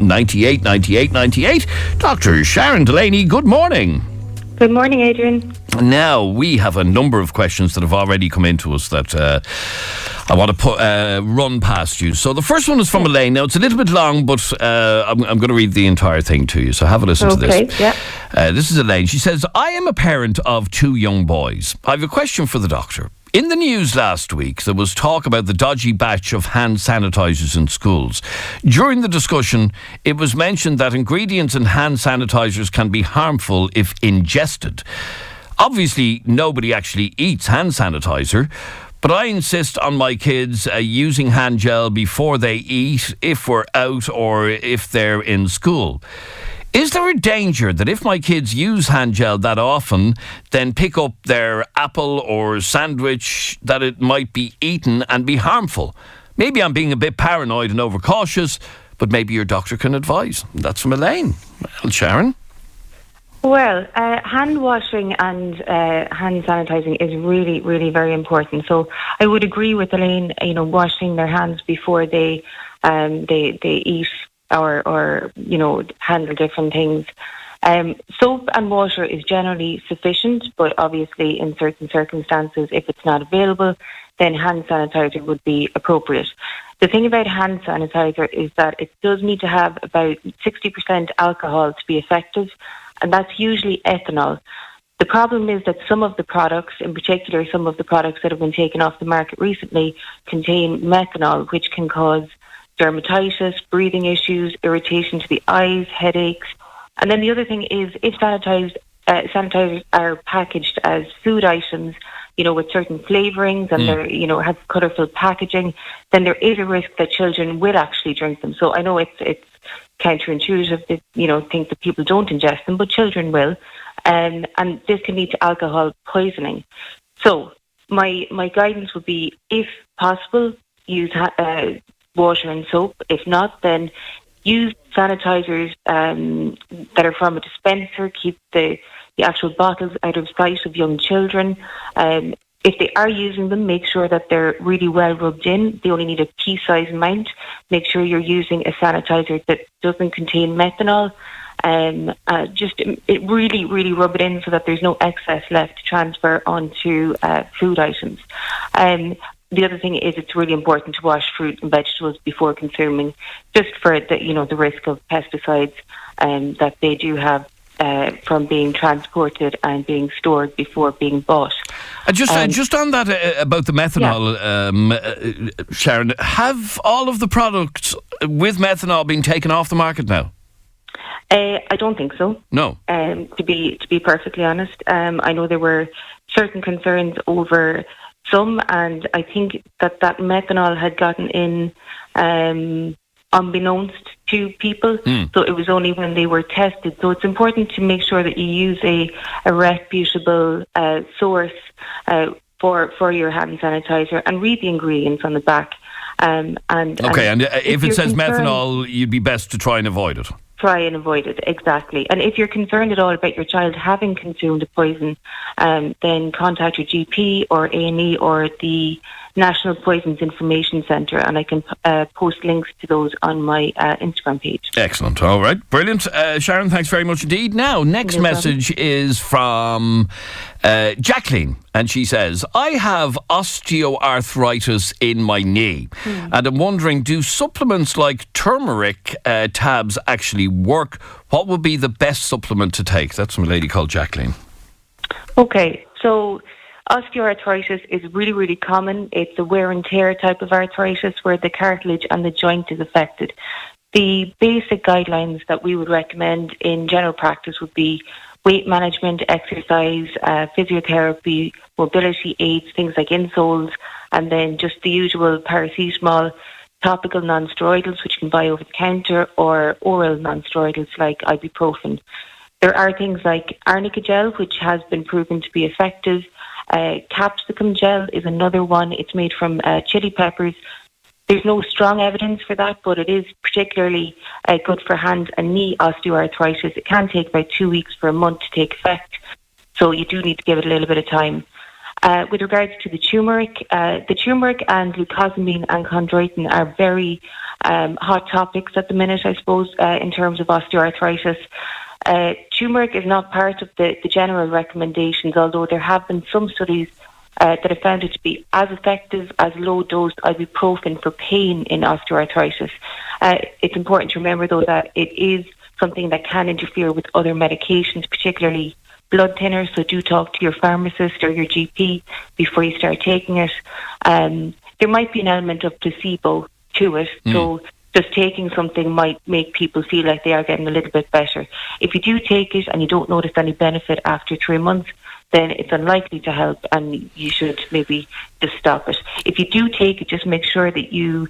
98 98 98. Dr. Sharon Delaney, good morning. Good morning, Adrian. Now, we have a number of questions that have already come into us that I want to run past you. So the first one is from Elaine. Now, it's a little bit long, but I'm going to read the entire thing to you. So have a listen to this. Okay, yeah. This is Elaine. She says, I am a parent of 2 young boys. I have a question for the doctor. In the news last week, there was talk about the dodgy batch of hand sanitizers in schools. During the discussion, it was mentioned that ingredients in hand sanitizers can be harmful if ingested. Obviously, nobody actually eats hand sanitizer, but I insist on my kids using hand gel before they eat, if we're out or if they're in school. Is there a danger that if my kids use hand gel that often, then pick up their apple or sandwich, that it might be eaten and be harmful? Maybe I'm being a bit paranoid and overcautious, but maybe your doctor can advise. That's from Elaine. Well, Sharon? Well, hand washing and hand sanitizing is really, really very important. So I would agree with Elaine, washing their hands before they eat or handle different things. Soap and water is generally sufficient, but obviously in certain circumstances, if it's not available, then hand sanitizer would be appropriate. The thing about hand sanitizer is that it does need to have about 60% alcohol to be effective, and that's usually ethanol. The problem is that some of the products, in particular some of the products that have been taken off the market recently, contain methanol, which can cause dermatitis, breathing issues, irritation to the eyes, headaches. And then the other thing is, if sanitizers are packaged as food items, with certain flavourings and they're, have colourful packaging, then there is a risk that children will actually drink them. So I know it's counterintuitive to, think that people don't ingest them, but children will. And this can lead to alcohol poisoning. So my guidance would be, if possible, use water and soap. If not, then use sanitizers that are from a dispenser. Keep the actual bottles out of sight of young children. If they are using them, make sure that they're really well rubbed in. They only need a pea-sized amount. Make sure you're using a sanitizer that doesn't contain methanol. It really, really rub it in so that there's no excess left to transfer onto food items. The other thing is, it's really important to wash fruit and vegetables before consuming, just for the risk of pesticides that they do have from being transported and being stored before being bought. Just on that about the methanol, Sharon, have all of the products with methanol been taken off the market now? I don't think so. No. To be perfectly honest, I know there were certain concerns over some, and I think that methanol had gotten in unbeknownst to people, so it was only when they were tested. So it's important to make sure that you use a reputable source for your hand sanitizer, and read the ingredients on the back. And if it says methanol, you'd be best to try and avoid it. Try and avoid it, exactly. And if you're concerned at all about your child having consumed a poison, then contact your GP or A&E or the National Poisons Information Centre, and I can post links to those on my Instagram page. Excellent. All right. Brilliant. Sharon, thanks very much indeed. Now, next message is from Jacqueline, and she says, I have osteoarthritis in my knee, and I'm wondering, do supplements like turmeric tabs actually work? What would be the best supplement to take? That's from a lady called Jacqueline. Okay, so osteoarthritis is really, really common. It's a wear and tear type of arthritis where the cartilage and the joint is affected. The basic guidelines that we would recommend in general practice would be weight management, exercise, physiotherapy, mobility aids, things like insoles, and then just the usual paracetamol, topical non-steroidals, which you can buy over the counter, or oral non-steroidals like ibuprofen. There are things like arnica gel, which has been proven to be effective. Capsicum gel is another one. It's made from chili peppers. There's no strong evidence for that, but it is particularly good for hand and knee osteoarthritis. It can take about 2 weeks for a month to take effect, so you do need to give it a little bit of time. With regards to the turmeric and glucosamine and chondroitin are very hot topics at the minute, I suppose, in terms of osteoarthritis. Turmeric is not part of the general recommendations, although there have been some studies that have found it to be as effective as low-dose ibuprofen for pain in osteoarthritis. It's important to remember, though, that it is something that can interfere with other medications, particularly blood thinners, so do talk to your pharmacist or your GP before you start taking it. There might be an element of placebo to it, so just taking something might make people feel like they are getting a little bit better. If you do take it and you don't notice any benefit after 3 months, then it's unlikely to help and you should maybe just stop it. If you do take it, just make sure that you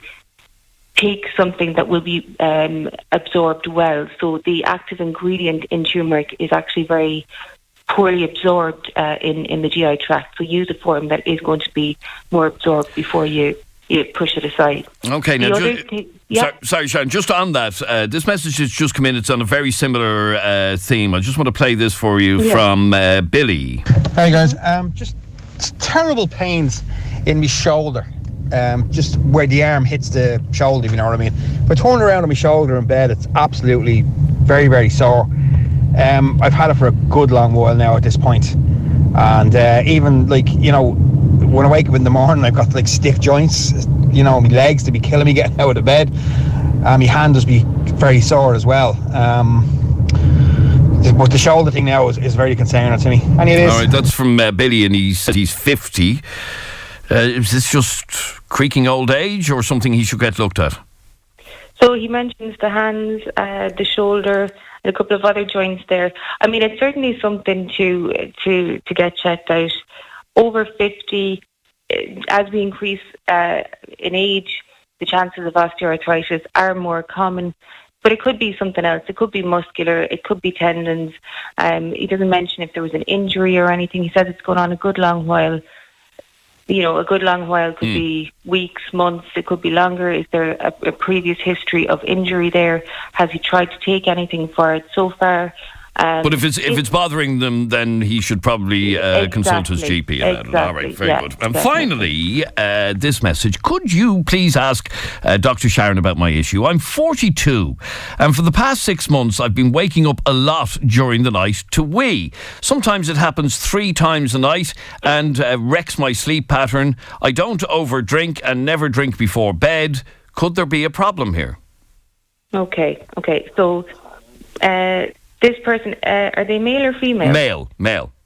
take something that will be absorbed well. So the active ingredient in turmeric is actually very poorly absorbed in the GI tract. So use a form that is going to be more absorbed before you push it aside. Okay, now, sorry, Sharon, just on that, this message has just come in. It's on a very similar theme. I just want to play this for you from Billy. Hey guys, just terrible pains in my shoulder, just where the arm hits the shoulder, if you know what I mean. If I turn around on my shoulder in bed, it's absolutely very, very sore. I've had it for a good long while now at this point, and even when I wake up in the morning, I've got stiff joints. My legs to be killing me getting out of the bed. My hand does be very sore as well. But the shoulder thing now is very concerning to me. And it is. All right, that's from Billy, and he said he's 50. Is this just creaking old age or something he should get looked at? So he mentions the hands, the shoulder, and a couple of other joints there. I mean, it's certainly something to get checked out. Over 50, as we increase in age, the chances of osteoarthritis are more common. But it could be something else. It could be muscular. It could be tendons. He doesn't mention if there was an injury or anything. He says it's going on a good long while. A good long while could be weeks, months. It could be longer. Is there a previous history of injury there? Has he tried to take anything for it so far? But if it's bothering them, then he should probably consult his GP. All right, very good. And finally, this message. Could you please ask Dr. Sharon about my issue? I'm 42, and for the past 6 months, I've been waking up a lot during the night to wee. Sometimes it happens 3 times a night and wrecks my sleep pattern. I don't overdrink and never drink before bed. Could there be a problem here? Okay. So, this person, are they male or female? Male.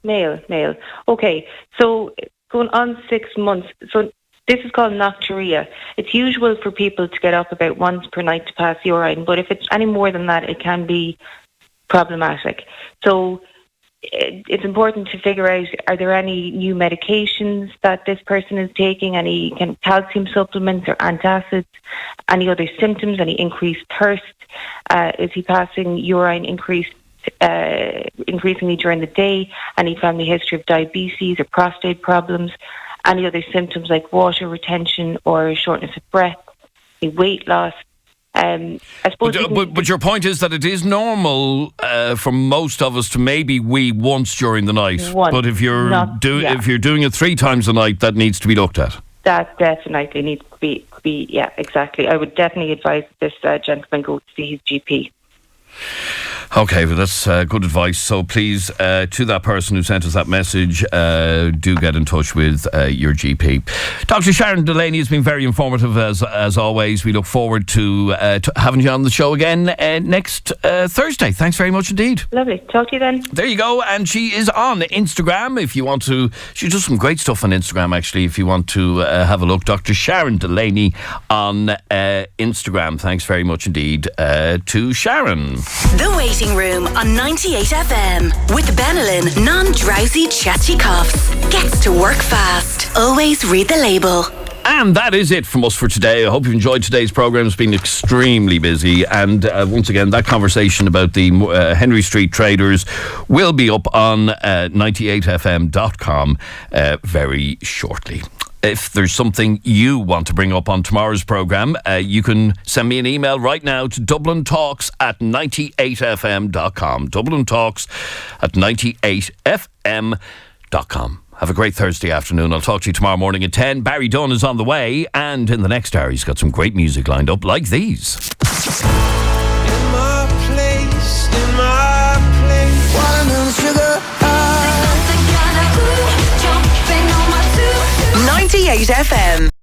Okay, so going on 6 months. So this is called nocturia. It's usual for people to get up about once per night to pass urine, but if it's any more than that, it can be problematic. So it's important to figure out, are there any new medications that this person is taking, any kind of calcium supplements or antacids, any other symptoms, any increased thirst? Is he passing urine increasingly during the day? Any family history of diabetes or prostate problems? Any other symptoms like water retention or shortness of breath? Any weight loss? I suppose. But your point is that it is normal for most of us to maybe wee once during the night. But if you're if you're doing it 3 times a night, that needs to be looked at. That definitely needs to be exactly. I would definitely advise this gentleman go to see his GP. Okay, well, that's good advice. So please, to that person who sent us that message, do get in touch with your GP. Dr. Sharon Delaney has been very informative as always. We look forward to having you on the show again next Thursday. Thanks very much indeed. Lovely. Talk to you then. There you go. And she is on Instagram if you want to. She does some great stuff on Instagram, actually, if you want to have a look. Dr. Sharon Delaney on Instagram. Thanks very much indeed to Sharon. The Waiting Room on 98 FM with Benelin non-drowsy chesty coughs. Gets to work fast. Always read the label. And that is it from us for today. I hope you've enjoyed today's programme. It's been extremely busy. And once again, that conversation about the Henry Street traders will be up on 98fm.com very shortly. If there's something you want to bring up on tomorrow's programme, you can send me an email right now to dublintalks@98fm.com. dublintalks@98fm.com. Have a great Thursday afternoon. I'll talk to you tomorrow morning at 10. Barry Dunn is on the way, and in the next hour he's got some great music lined up like these. In my place, watermelon sugar high. 98 FM.